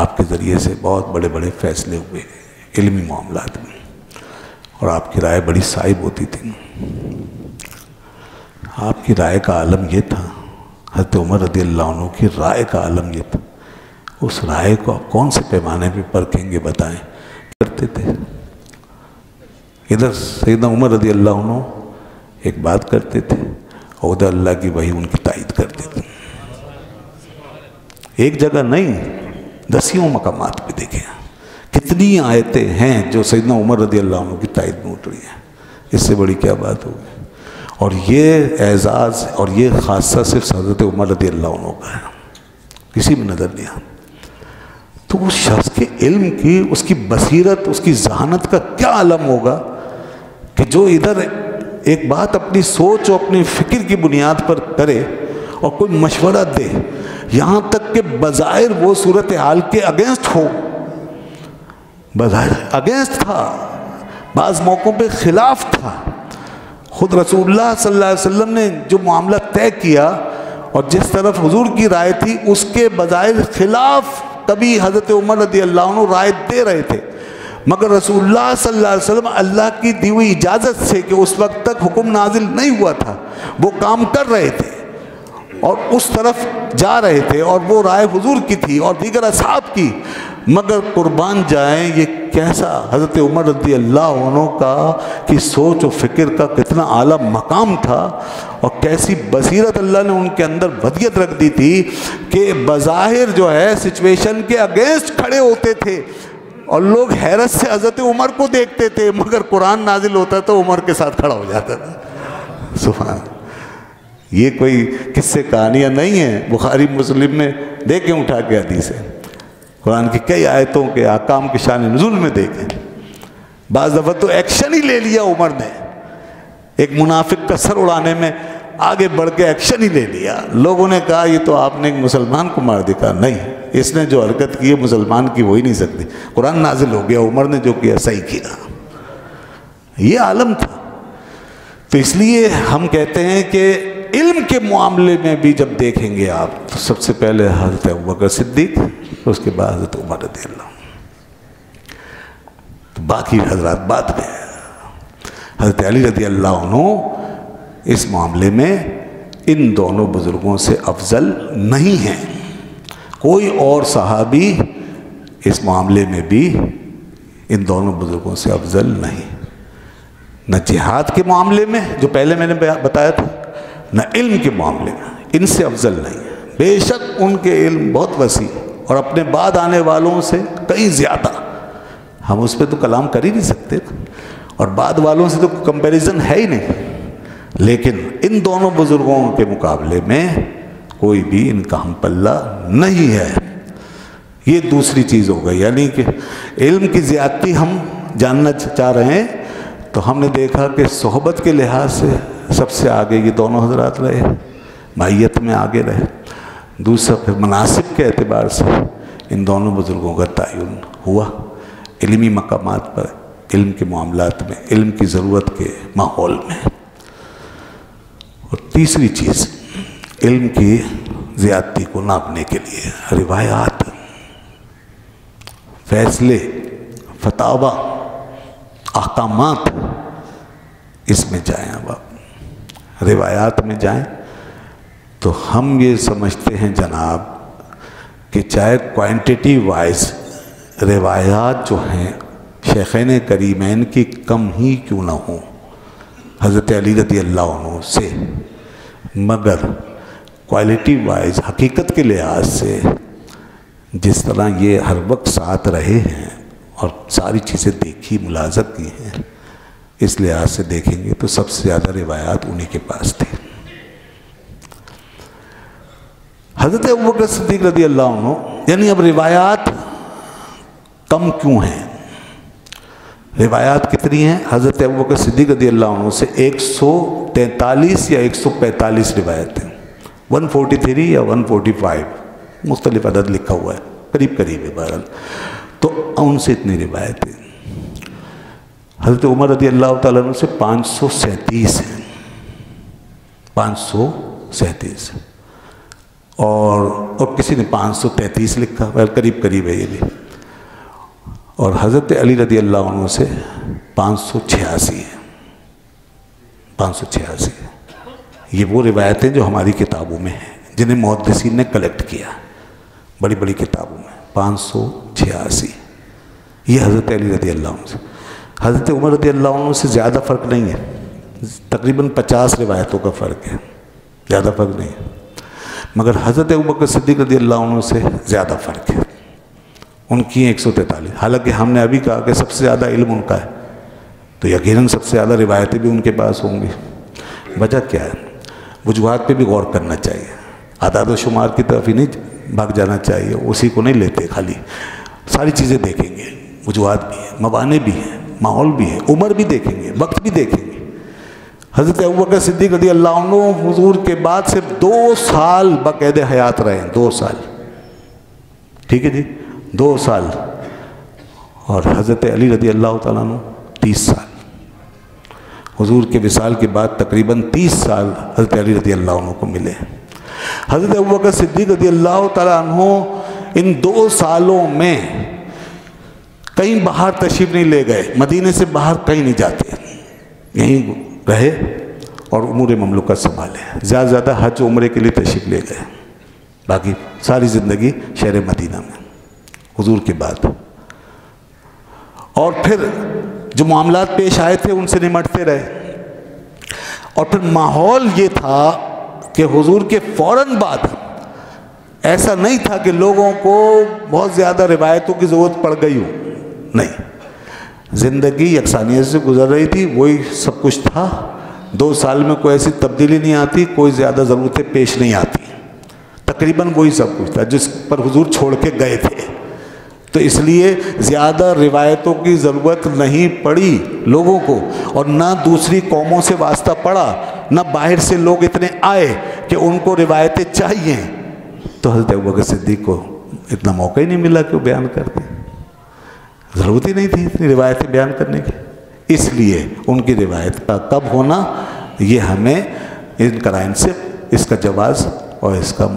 آپ کے ذریعے سے بہت بڑے بڑے فیصلے ہوئے علمی معاملات میں، اور آپ کی رائے بڑی صائب ہوتی تھی. آپ کی رائے کا عالم یہ تھا، حضرت عمر رضی اللہ عنہ کی رائے کا عالم یہ تھا. اس رائے کو آپ کون سے پیمانے پہ پرکھیں گے بتائیں؟ کرتے تھے. ادھر سیدنا عمر رضی اللہ عنہ ایک بات کرتے تھے اور ادھر اللہ کی وحی ان کی تائید کرتے تھے. ایک جگہ نہیں، دسیوں مقامات پہ دیکھیں کتنی آیتیں ہیں جو سیدنا عمر رضی اللہ عنہ کی تائید میں اتری ہیں. اس سے بڑی کیا بات ہوگی؟ اور یہ اعزاز اور یہ خاصہ صرف حضرت عمر رضی اللہ عنہ کا ہے، کسی میں نظر نہیں آتا. تو اس شخص کے علم کی، اس کی بصیرت، اس کی ذہانت کا کیا عالم ہوگا کہ جو ادھر ایک بات اپنی سوچ اور اپنی فکر کی بنیاد پر کرے اور کوئی مشورہ دے، یہاں تک کہ بظاہر وہ صورتحال کے اگینسٹ ہو. بظاہر اگینسٹ تھا، بعض موقعوں پہ خلاف تھا. خود رسول اللہ صلی اللہ علیہ وسلم نے جو معاملہ طے کیا اور جس طرف حضور کی رائے تھی اس کے بظاہر خلاف کبھی حضرت عمر رضی اللہ عنہ رائے دے رہے تھے، مگر رسول اللہ صلی اللہ علیہ وسلم اللہ کی دی ہوئی اجازت سے کہ اس وقت تک حکم نازل نہیں ہوا تھا، وہ کام کر رہے تھے اور اس طرف جا رہے تھے، اور وہ رائے حضور کی تھی اور دیگر اصحاب کی، مگر قربان جائیں یہ کیسا حضرت عمر رضی اللہ عنہ کا کی سوچ و فکر کا کتنا اعلیٰ مقام تھا، اور کیسی بصیرت اللہ نے ان کے اندر ودیت رکھ دی تھی کہ بظاہر جو ہے سچویشن کے اگینسٹ کھڑے ہوتے تھے، اور لوگ حیرت سے حضرت عمر کو دیکھتے تھے، مگر قرآن نازل ہوتا تو عمر کے ساتھ کھڑا ہو جاتا تھا۔ سبحان، یہ کوئی قصے کہانیاں نہیں ہیں، بخاری مسلم میں دیکھیں اٹھا کے حدیث ہے، قرآن کی کئی آیتوں کے احکام کی شان نزول میں دیکھیں۔ بعض دفعہ تو ایکشن ہی لے لیا عمر نے، ایک منافق کا سر اڑانے میں آگے بڑھ کے ایکشن ہی لے لیا، لوگوں نے کہا یہ تو آپ نے ایک مسلمان کو مار دیا، نہیں اس نے جو حرکت کی ہے مسلمان کی ہو ہی نہیں سکتی، قرآن نازل ہو گیا، عمر نے جو کیا صحیح کیا، یہ عالم تھا۔ تو اس لیے ہم کہتے ہیں کہ علم کے معاملے میں بھی جب دیکھیں گے آپ تو سب سے پہلے حضرت ابوبکر صدیق، اس کے بعد حضرت عمر رضی اللہ عنہ، تو باقی حضرات بعد میں۔ حضرت علی رضی اللہ عنہ اس معاملے میں ان دونوں بزرگوں سے افضل نہیں ہیں، کوئی اور صحابی اس معاملے میں بھی ان دونوں بزرگوں سے افضل نہیں، نہ جہاد کے معاملے میں جو پہلے میں نے بتایا تھا، نہ علم کے معاملے میں ان سے افضل نہیں ہے۔ بے شک ان کے علم بہت وسیع اور اپنے بعد آنے والوں سے کئی زیادہ، ہم اس پہ تو کلام کر ہی نہیں سکتے، اور بعد والوں سے تو کمپیریزن ہے ہی نہیں، لیکن ان دونوں بزرگوں کے مقابلے میں کوئی بھی ان کا ہم پلہ نہیں ہے۔ یہ دوسری چیز ہو گئی، یعنی کہ علم کی زیادتی ہم جاننا چاہ رہے ہیں تو ہم نے دیکھا کہ صحبت کے لحاظ سے سب سے آگے یہ دونوں حضرات رہے، مائیت میں آگے رہے، دوسرا پھر مناسب کے اعتبار سے ان دونوں بزرگوں کا تعین ہوا، علمی مقامات پر، علم کے معاملات میں، علم کی ضرورت کے ماحول میں۔ اور تیسری چیز علم کی زیادتی کو ناپنے کے لیے روایات، فیصلے، فتاوی، احکامات، اس میں جائیں۔ اب آپ روایات میں جائیں تو ہم یہ سمجھتے ہیں جناب کہ چاہے کوانٹیٹی وائز روایات جو ہیں شیخین کریمین کی کم ہی کیوں نہ ہوں حضرت علی رضی اللہ عنہ سے، مگر کوالٹی وائز حقیقت کے لحاظ سے جس طرح یہ ہر وقت ساتھ رہے ہیں اور ساری چیزیں دیکھی ملاحظت کی ہیں، اس لحاظ سے دیکھیں گے تو سب سے زیادہ روایات انہی کے پاس تھے۔ حضرت ابوبکر صدیق رضی اللہ عنہ، یعنی اب روایات کم کیوں ہیں؟ روایات کتنی ہیں؟ حضرت ابوبکر صدیق رضی اللہ عنہ سے 143 یا 145 روایتیں، 143 یا 145 مختلف عدد لکھا ہوا ہے، قریب قریب ہے بہرحال، تو ان سے اتنی روایتیں۔ حضرت عمر رضی اللہ تعالیٰ عنہ سے 537 ہیں، 537، اور کسی نے 533 لکھا، قریب قریب ہے یہ بھی، اور حضرت علی رضی اللہ عنہ سے 586 ہیں، 586۔ یہ وہ روایتیں جو ہماری کتابوں میں ہیں، جنہیں محدثین نے کلیکٹ کیا بڑی بڑی کتابوں میں، 586۔ یہ حضرت علی رضی اللہ عنہ سے۔ حضرت عمر رضی اللہ عنہ سے زیادہ فرق نہیں ہے، تقریباً 50 روایتوں کا فرق ہے، زیادہ فرق نہیں ہے، مگر حضرت ابوبکر صدیق رضی اللہ عنہ سے زیادہ فرق ہے، ان کی 143۔ حالانکہ ہم نے ابھی کہا کہ سب سے زیادہ علم ان کا ہے، تو یقیناً سب سے زیادہ روایتیں بھی ان کے پاس ہوں گی۔ وجہ کیا ہے؟ وجوہات پہ بھی غور کرنا چاہیے، اعداد و شمار کی طرف ہی نہیں بھاگ جانا چاہیے، اسی کو نہیں لیتے، خالی ساری چیزیں دیکھیں گے، وجوہات بھی ہیں، موانع بھی ہیں، ماحول بھی ہے، عمر بھی دیکھیں گے، وقت بھی دیکھیں گے۔ حضرت ابوبکر صدیق رضی اللہ عنہ حضور کے بعد صرف 2 سال باقاعدہ حیات رہے ہیں، 2 سال، ٹھیک ہے جی، 2 سال، اور حضرت علی رضی اللہ تعالیٰ عنہ 30 سال۔ حضور کے وصال کے بعد تقریباً 30 سال حضرت علی رضی اللہ عنہ کو ملے۔ حضرت ابوبکر صدیق رضی اللہ تعالیٰ عنہ ان 2 سالوں میں کہیں باہر تشریف نہیں لے گئے، مدینے سے باہر کہیں نہیں جاتے، یہیں رہے اور امور مملکت سنبھالے، زیادہ سے زیادہ حج عمرے کے لیے تشریف لے گئے، باقی ساری زندگی شہر مدینہ میں حضور کے بعد۔ اور پھر جو معاملات پیش آئے تھے ان سے نمٹتے رہے، اور پھر ماحول یہ تھا کہ حضور کے فوراً بعد ایسا نہیں تھا کہ لوگوں کو بہت زیادہ روایتوں کی ضرورت پڑ گئی ہو، نہیں، زندگی یکسانیت سے گزر رہی تھی، وہی سب کچھ تھا، 2 سال میں کوئی ایسی تبدیلی نہیں آتی، کوئی زیادہ ضرورتیں پیش نہیں آتی، تقریباً وہی سب کچھ تھا جس پر حضور چھوڑ کے گئے تھے، تو اس لیے زیادہ روایتوں کی ضرورت نہیں پڑی لوگوں کو، اور نہ دوسری قوموں سے واسطہ پڑا، نہ باہر سے لوگ اتنے آئے کہ ان کو روایتیں چاہیے، تو حضرت ابوبکر صدیق کو اتنا موقع ہی نہیں ملا کہ وہ بیان کرتے، ضرورت ہی نہیں تھی اتنی روایتیں بیان کرنے کی، اس لیے ان کی روایت کا کب ہونا یہ ہمیں ان قرائن سے اس کا جواز اور اس کا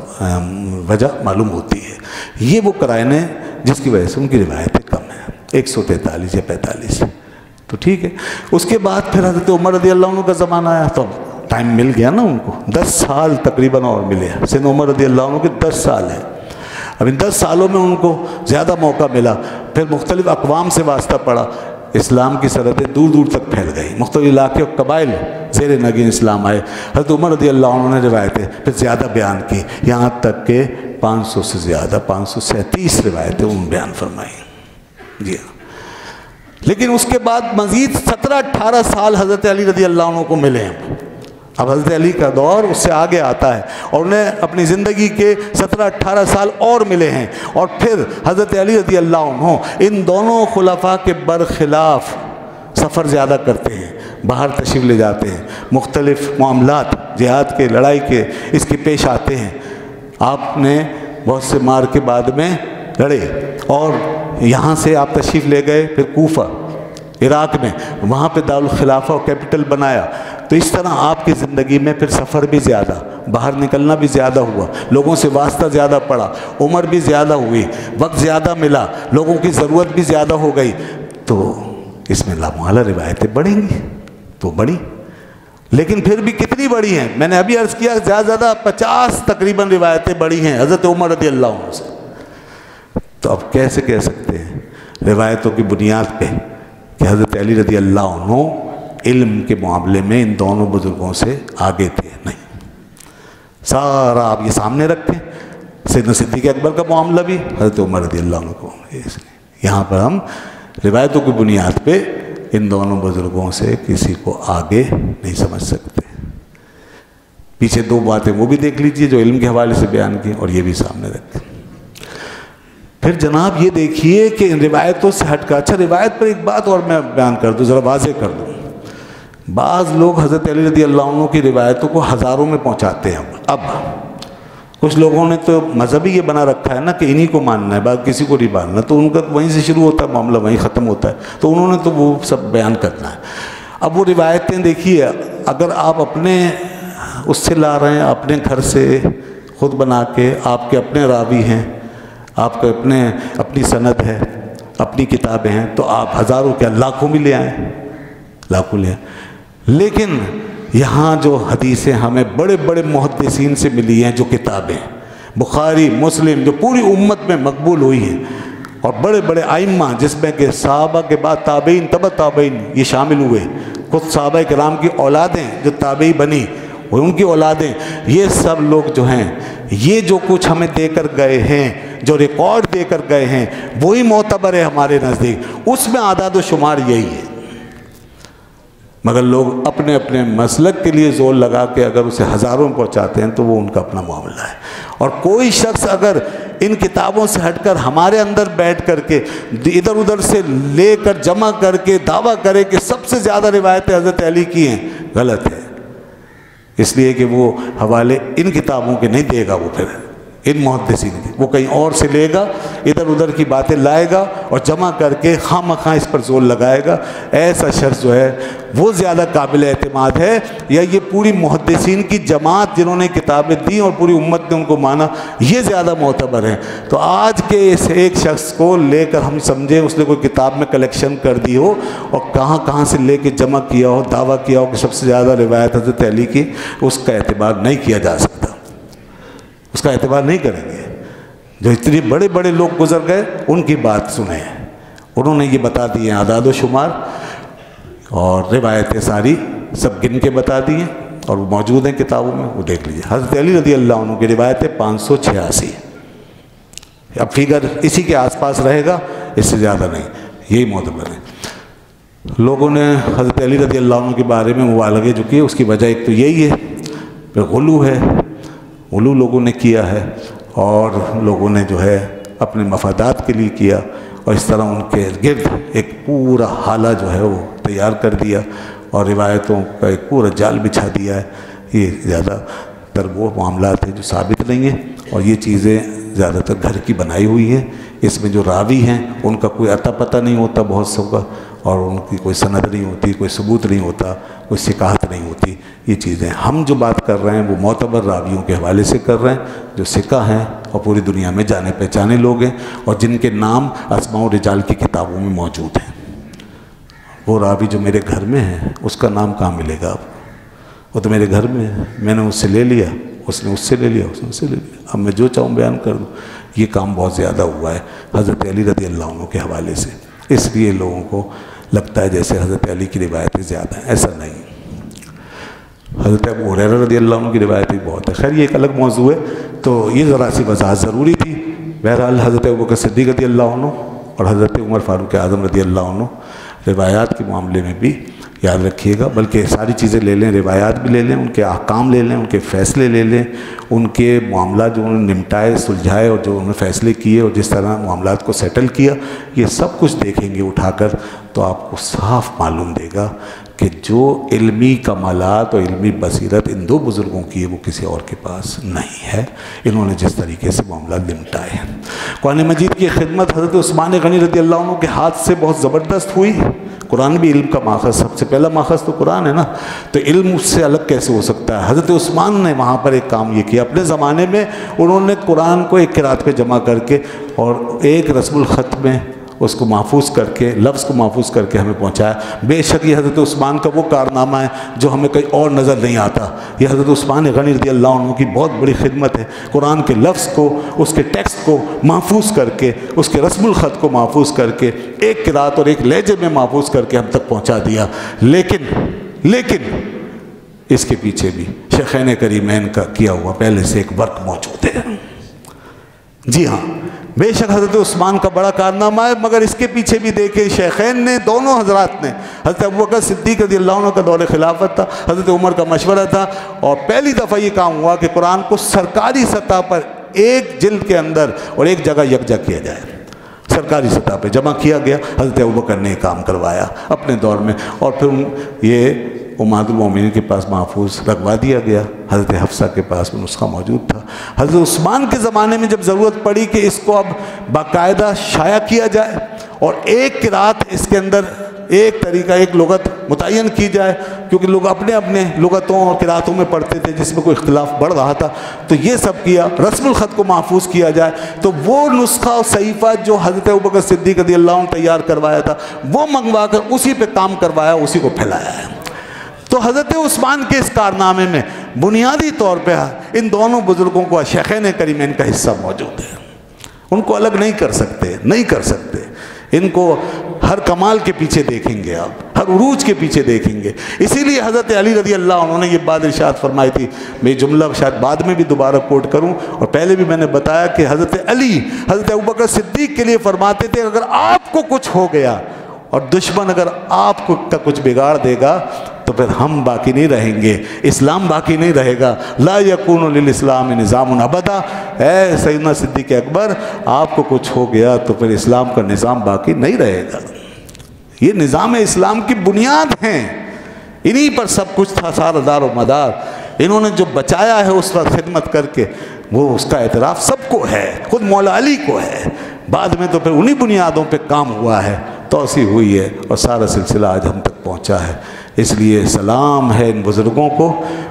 وجہ معلوم ہوتی ہے۔ یہ وہ قرائن ہیں جس کی وجہ سے ان کی روایتیں کم ہیں، 143 یا 45، تو ٹھیک ہے۔ اس کے بعد پھر حضرت عمر رضی اللہ عنہ کا زمانہ آیا، تو ٹائم مل گیا نا ان کو، 10 سال تقریباً اور ملے، سیدنا عمر رضی اللہ عنہ کے 10 سال ہیں، اب ان 10 سالوں میں ان کو زیادہ موقع ملا، پھر مختلف اقوام سے واسطہ پڑا، اسلام کی سرحدیں دور دور تک پھیل گئی، مختلف علاقے اور قبائل زیر نگین اسلام آئے، حضرت عمر رضی اللہ عنہ نے روایتیں پھر زیادہ بیان کی، یہاں تک کہ 500 سے زیادہ 537 روایتیں انہوں نے بیان فرمائی، جی ہاں۔ لیکن اس کے بعد مزید 17-18 سال حضرت علی رضی اللہ عنہ کو ملے ہیں، اب حضرت علی کا دور اس سے آگے آتا ہے، اور انہیں اپنی زندگی کے 17-18 سال اور ملے ہیں، اور پھر حضرت علی رضی اللہ عنہ ان دونوں خلفاء کے برخلاف سفر زیادہ کرتے ہیں، باہر تشریف لے جاتے ہیں، مختلف معاملات جہاد کے، لڑائی کے اس کے پیش آتے ہیں، آپ نے بہت سے مار کے بعد میں لڑے، اور یہاں سے آپ تشریف لے گئے پھر کوفہ عراق میں، وہاں پہ دارالخلافہ اور کیپٹل بنایا، تو اس طرح آپ کی زندگی میں پھر سفر بھی زیادہ، باہر نکلنا بھی زیادہ ہوا، لوگوں سے واسطہ زیادہ پڑا، عمر بھی زیادہ ہوئی، وقت زیادہ ملا، لوگوں کی ضرورت بھی زیادہ ہو گئی، تو اس میں لامحالہ روایتیں بڑھیں گی، تو بڑھی، لیکن پھر بھی کتنی بڑی ہیں، میں نے ابھی عرض کیا زیادہ زیادہ 50 تقریباً روایتیں بڑی ہیں حضرت عمر رضی اللہ عنہ سے، تو اب کیسے کہہ سکتے ہیں روایتوں کی بنیاد پہ کہ حضرت علی رضی اللہ عنہ علم کے معاملے میں ان دونوں بزرگوں سے آگے تھے؟ نہیں، سارا آپ یہ سامنے رکھیں، سیدنا صدیق اکبر کا معاملہ بھی حضرت عمر رضی اللہ عنہ کو، یہاں پر ہم روایتوں کی بنیاد پہ ان دونوں بزرگوں سے کسی کو آگے نہیں سمجھ سکتے۔ پیچھے 2 باتیں وہ بھی دیکھ لیجئے جو علم کے حوالے سے بیان کی، اور یہ بھی سامنے رکھیں۔ پھر جناب یہ دیکھیے کہ ان روایتوں سے ہٹ کر، اچھا روایت پر ایک بات اور میں بیان کر دوں، ذرا واضح کر دوں، بعض لوگ حضرت علی رضی اللہ عنہ کی روایتوں کو ہزاروں میں پہنچاتے ہیں، اب کچھ لوگوں نے تو مذہب ہی یہ بنا رکھا ہے نا کہ انہی کو ماننا ہے، بعد کسی کو نہیں ماننا، تو ان کا وہیں سے شروع ہوتا ہے معاملہ، وہیں ختم ہوتا ہے، تو انہوں نے تو وہ سب بیان کرنا ہے۔ اب وہ روایتیں دیکھیے، اگر آپ اپنے اس سے لا رہے ہیں، اپنے گھر سے خود بنا کے، آپ کے اپنے راوی ہیں، آپ کے اپنی سند ہے، اپنی کتابیں ہیں، تو آپ ہزاروں کیا لاکھوں بھی لے آئیں، لاکھوں لے آئیں، لیکن یہاں جو حدیثیں ہمیں بڑے بڑے محدثین سے ملی ہیں، جو کتابیں بخاری مسلم جو پوری امت میں مقبول ہوئی ہیں، اور بڑے بڑے ائمہ جس میں کہ صحابہ کے بعد تابعین، تبع تابعین یہ شامل ہوئے، خود صحابہ کرام کی اولادیں جو تابعی بنی، ان کی اولادیں، یہ سب لوگ جو ہیں، یہ جو کچھ ہمیں دے کر گئے ہیں، جو ریکارڈ دے کر گئے ہیں، وہی معتبر ہے ہمارے نزدیک، اس میں اعداد و شمار یہی ہے، مگر لوگ اپنے اپنے مسلک کے لیے زور لگا کے اگر اسے ہزاروں میں پہنچاتے ہیں تو وہ ان کا اپنا معاملہ ہے۔ اور کوئی شخص اگر ان کتابوں سے ہٹ کر ہمارے اندر بیٹھ کر کے ادھر ادھر سے لے کر جمع کر کے دعویٰ کرے کہ سب سے زیادہ روایتیں حضرت علی کی ہیں، غلط ہے، اس لیے کہ وہ حوالے ان کتابوں کے نہیں دے گا، وہ پھر ان محدثین کی، وہ کہیں اور سے لے گا، ادھر ادھر کی باتیں لائے گا اور جمع کر کے خواہ مخواہ اس پر زور لگائے گا، ایسا شخص جو ہے وہ زیادہ قابل اعتماد ہے، یا یہ پوری محدثین کی جماعت جنہوں نے کتابیں دی اور پوری امت نے ان کو مانا، یہ زیادہ معتبر ہیں؟ تو آج کے اس ایک شخص کو لے کر ہم سمجھیں اس نے کوئی کتاب میں کلیکشن کر دی ہو اور کہاں کہاں سے لے کے جمع کیا ہو، دعویٰ کیا ہو کہ سب سے زیادہ روایت حضرت علی کی، اس کا اعتبار نہیں کیا جا سکتا، اس کا اعتبار نہیں کریں گے۔ جو اتنے بڑے بڑے لوگ گزر گئے ان کی بات سنیں، انہوں نے یہ بتا دیے اعداد و شمار اور روایتیں ساری سب گن کے بتا دی ہیں، اور وہ موجود ہیں کتابوں میں، وہ دیکھ لیجیے۔ حضرت علی رضی اللہ عنہ کی روایتیں 586، اب فگر اسی کے آس پاس رہے گا، اس سے زیادہ نہیں، یہی معتبر ہے۔ لوگوں نے حضرت علی رضی اللہ عنہ کے بارے میں مبالغے جو کیے، اس کی وجہ ایک تو یہی ہے، پھر غلو ہے، غلو لوگوں نے کیا ہے، اور لوگوں نے جو ہے اپنے مفادات کے لیے کیا، اور اس طرح ان کے گرد ایک پورا حالہ جو ہے وہ تیار کر دیا اور روایتوں کا ایک پورا جال بچھا دیا ہے۔ یہ زیادہ تر وہ معاملات ہیں جو ثابت نہیں ہیں، اور یہ چیزیں زیادہ تر گھر کی بنائی ہوئی ہیں۔ اس میں جو راوی ہیں ان کا کوئی عطا پتہ نہیں ہوتا بہت سو کا، اور ان کی کوئی سند نہیں ہوتی، کوئی ثبوت نہیں ہوتا، کوئی ثقاہت نہیں ہوتی۔ یہ چیزیں ہم جو بات کر رہے ہیں وہ معتبر راویوں کے حوالے سے کر رہے ہیں جو ثقہ ہیں اور پوری دنیا میں جانے پہچانے لوگ ہیں، اور جن کے نام اسماء و رجال کی کتابوں میں موجود ہیں۔ وہ راوی جو میرے گھر میں ہے اس کا نام کہاں ملے گا آپ؟ وہ تو میرے گھر میں ہے، میں نے اس سے لے لیا، اس نے اس سے لے لیا، اس نے اس سے لے لیا، اب میں جو چاہوں بیان کر دوں۔ یہ کام بہت زیادہ ہوا ہے حضرت علی رضی اللہ عنہ کے حوالے سے، اس لیے لوگوں کو لگتا ہے جیسے حضرت علی کی روایتیں زیادہ ہیں، ایسا نہیں۔ حضرت ابو ہریرہ رضی اللہ عنہ کی روایتیں بہت ہے، خیر یہ ایک الگ موضوع ہے، تو یہ ذرا سی وضاحت ضروری تھی۔ بہرحال حضرت ابوبکر صدیق رضی اللہ عنہ اور حضرت عمر فاروق اعظم رضی اللہ عنہ روایات کے معاملے میں بھی یاد رکھیے گا، بلکہ ساری چیزیں لے لیں، روایات بھی لے لیں، ان کے احکام لے لیں، ان کے فیصلے لے لیں، ان کے معاملات جو انہوں نے نمٹائے سلجھائے اور جو انہوں نے فیصلے کیے اور جس طرح معاملات کو سیٹل کیا، یہ سب کچھ دیکھیں گے اٹھا کر، تو آپ کو صاف معلوم دے گا کہ جو علمی کمالات اور علمی بصیرت ان دو بزرگوں کی ہے وہ کسی اور کے پاس نہیں ہے۔ انہوں نے جس طریقے سے معاملات نمٹائے ہیں، قرآن مجید کی خدمت حضرت عثمان غنی رضی اللہ عنہ کے ہاتھ سے بہت زبردست ہوئی۔ قرآن بھی علم کا ماخذ، سب سے پہلا ماخذ تو قرآن ہے نا، تو علم اس سے الگ کیسے ہو سکتا ہے؟ حضرت عثمان نے وہاں پر ایک کام یہ کیا، اپنے زمانے میں انہوں نے قرآن کو ایک قرات پہ جمع کر کے اور ایک رسم الخط میں اس کو محفوظ کر کے، لفظ کو محفوظ کر کے ہمیں پہنچایا۔ بے شک یہ حضرت عثمان کا وہ کارنامہ ہے جو ہمیں کہیں اور نظر نہیں آتا۔ یہ حضرت عثمان غنی رضی اللہ عنہ کی بہت بڑی خدمت ہے، قرآن کے لفظ کو، اس کے ٹیکسٹ کو محفوظ کر کے، اس کے رسم الخط کو محفوظ کر کے، ایک قرات اور ایک لہجے میں محفوظ کر کے ہم تک پہنچا دیا۔ لیکن اس کے پیچھے بھی شیخین کریمین کا کیا ہوا پہلے سے ایک ورک موجود ہے۔ جی ہاں، بے شک حضرت عثمان کا بڑا کارنامہ ہے، مگر اس کے پیچھے بھی دیکھیں شیخین نے، دونوں حضرات نے، حضرت ابوبکر صدیق رضی اللہ عنہ کا دور خلافت تھا، حضرت عمر کا مشورہ تھا، اور پہلی دفعہ یہ کام ہوا کہ قرآن کو سرکاری سطح پر ایک جلد کے اندر اور ایک جگہ یکجا کیا جائے، سرکاری سطح پہ جمع کیا گیا۔ حضرت ابوبکر نے کام کروایا اپنے دور میں، اور پھر یہ امہات المومنین کے پاس محفوظ رکھوا دیا گیا، حضرت حفصہ کے پاس میں نسخہ موجود تھا۔ حضرت عثمان کے زمانے میں جب ضرورت پڑی کہ اس کو اب باقاعدہ شائع کیا جائے اور ایک قرات اس کے اندر ایک طریقہ، ایک لغت متعین کی جائے، کیونکہ لوگ اپنے اپنے لغتوں اور قراتوں میں پڑھتے تھے جس میں کوئی اختلاف بڑھ رہا تھا، تو یہ سب کیا، رسم الخط کو محفوظ کیا جائے، تو وہ نسخہ اور صحیفہ جو حضرت ابوبکر صدیق رضی اللہ عنہ تیار کروایا تھا وہ منگوا کر اسی پہ کام کروایا، اسی کو پھیلایا ہے۔ تو حضرت عثمان کے اس کارنامے میں بنیادی طور پہ ان دونوں بزرگوں کو شیخین کریمین کا حصہ موجود ہے، ان کو الگ نہیں کر سکتے، ان کو ہر کمال کے پیچھے دیکھیں گے آپ، ہر عروج کے پیچھے دیکھیں گے۔ اسی لیے حضرت علی رضی اللہ عنہ نے یہ بات ارشاد فرمائی تھی، میں جملہ شاید بعد میں بھی دوبارہ کوٹ کروں، اور پہلے بھی میں نے بتایا کہ حضرت علی حضرت ابوبکر صدیق کے لیے فرماتے تھے اگر آپ کو کچھ ہو گیا اور دشمن اگر آپ کو کچھ بگاڑ دے گا تو پھر ہم باقی نہیں رہیں گے، اسلام باقی نہیں رہے گا، لا یکون للاسلام نظام ابدا۔ اے سیدنا صدیق اکبر، آپ کو کچھ ہو گیا تو پھر اسلام کا نظام باقی نہیں رہے گا۔ یہ نظام اسلام کی بنیاد ہیں، انہی پر سب کچھ تھا، سارا دار و مدار۔ انہوں نے جو بچایا ہے اس وقت خدمت کر کے، وہ اس کا اعتراف سب کو ہے، خود مولا علی کو ہے، بعد میں تو پھر انہی بنیادوں پہ کام ہوا ہے، توسیع ہوئی ہے اور سارا سلسلہ آج ہم تک پہنچا ہے۔ اس لیے سلام ہے ان بزرگوں کو،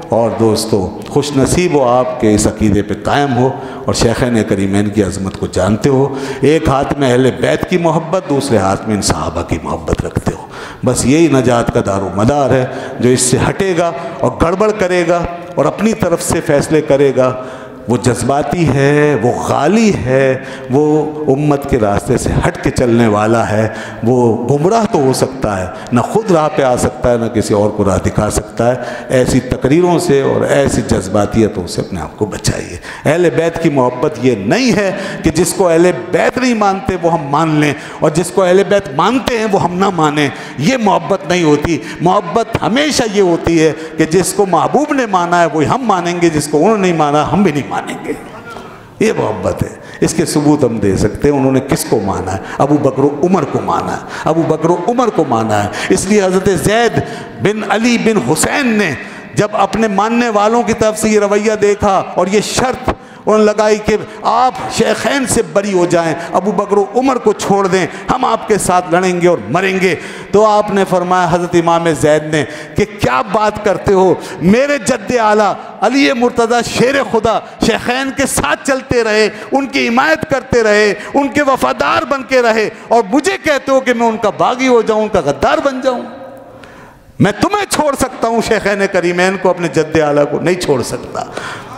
اور دوستو خوش نصیب ہو آپ کے اس عقیدے پہ قائم ہو اور شیخین کریمین کی عظمت کو جانتے ہو، ایک ہاتھ میں اہل بیت کی محبت، دوسرے ہاتھ میں ان صحابہ کی محبت رکھتے ہو۔ بس یہی نجات کا دار و مدار ہے۔ جو اس سے ہٹے گا اور گڑبڑ کرے گا اور اپنی طرف سے فیصلے کرے گا، وہ جذباتی ہے، وہ غالی ہے، وہ امت کے راستے سے ہٹ کے چلنے والا ہے، وہ گمراہ تو ہو سکتا ہے، نہ خود راہ پہ آ سکتا ہے، نہ کسی اور کو راہ دکھا سکتا ہے۔ ایسی تقریروں سے اور ایسی جذباتیتوں سے اپنے آپ کو بچائیے۔ اہل بیت کی محبت یہ نہیں ہے کہ جس کو اہل بیت نہیں مانتے وہ ہم مان لیں، اور جس کو اہل بیت مانتے ہیں وہ ہم نہ مانیں، یہ محبت نہیں ہوتی۔ محبت ہمیشہ یہ ہوتی ہے کہ جس کو محبوب نے مانا ہے وہی ہم مانیں گے، جس کو انہوں نے نہیں مانا ہم بھی نہیں مانیں گے، یہ محبت ہے۔ اس کے ثبوت ہم دے سکتے ہیں۔ انہوں نے کس کو مانا ہے؟ ابو بکر و عمر کو مانا ہے، ابو بکر و عمر کو مانا ہے۔ اس لیے حضرت زید بن علی بن حسین نے جب اپنے ماننے والوں کی طرف سے یہ رویہ دیکھا اور یہ شرط انہوں نے لگائی کہ آپ شیخین سے بری ہو جائیں، ابو بکر و عمر کو چھوڑ دیں، ہم آپ کے ساتھ لڑیں گے اور مریں گے، تو آپ نے فرمایا حضرت امام زید نے کہ کیا بات کرتے ہو، میرے جد اعلیٰ علی مرتضیٰ شیر خدا شیخین کے ساتھ چلتے رہے، ان کی حمایت کرتے رہے، ان کے وفادار بن کے رہے، اور مجھے کہتے ہو کہ میں ان کا باغی ہو جاؤں، ان کا غدار بن جاؤں؟ میں تمہیں چھوڑ سکتا ہوں، شیخین کریمین کو، اپنے جد اعلیٰ کو نہیں چھوڑ سکتا۔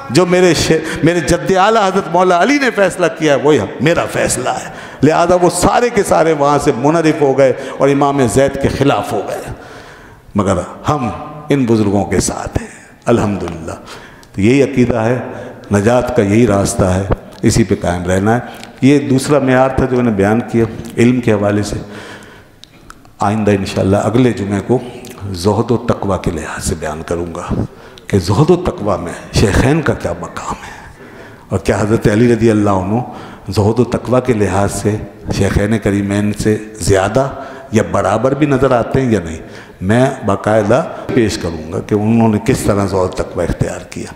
جو میرے جد اعلیٰ حضرت مولا علی نے فیصلہ کیا ہے وہی میرا فیصلہ ہے، لہذا وہ سارے کے سارے وہاں سے منحرف ہو گئے اور امام زید کے خلاف ہو گئے، مگر ہم ان بزرگوں کے ساتھ ہیں الحمدللہ۔ تو یہی عقیدہ ہے، نجات کا یہی راستہ ہے، اسی پہ قائم رہنا ہے۔ یہ دوسرا معیار تھا جو میں نے بیان کیا علم کے حوالے سے۔ آئندہ انشاءاللہ اگلے جمعے کو زہد و تقوی کے لحاظ سے بیان کروں گا کہ زہد و تقوی میں شیخین کا کیا مقام ہے، اور کیا حضرت علی رضی اللہ عنہ زہد و تقوی کے لحاظ سے شیخین کریمین سے زیادہ یا برابر بھی نظر آتے ہیں یا نہیں۔ میں باقاعدہ پیش کروں گا کہ انہوں نے کس طرح زہد و تقوی اختیار کیا۔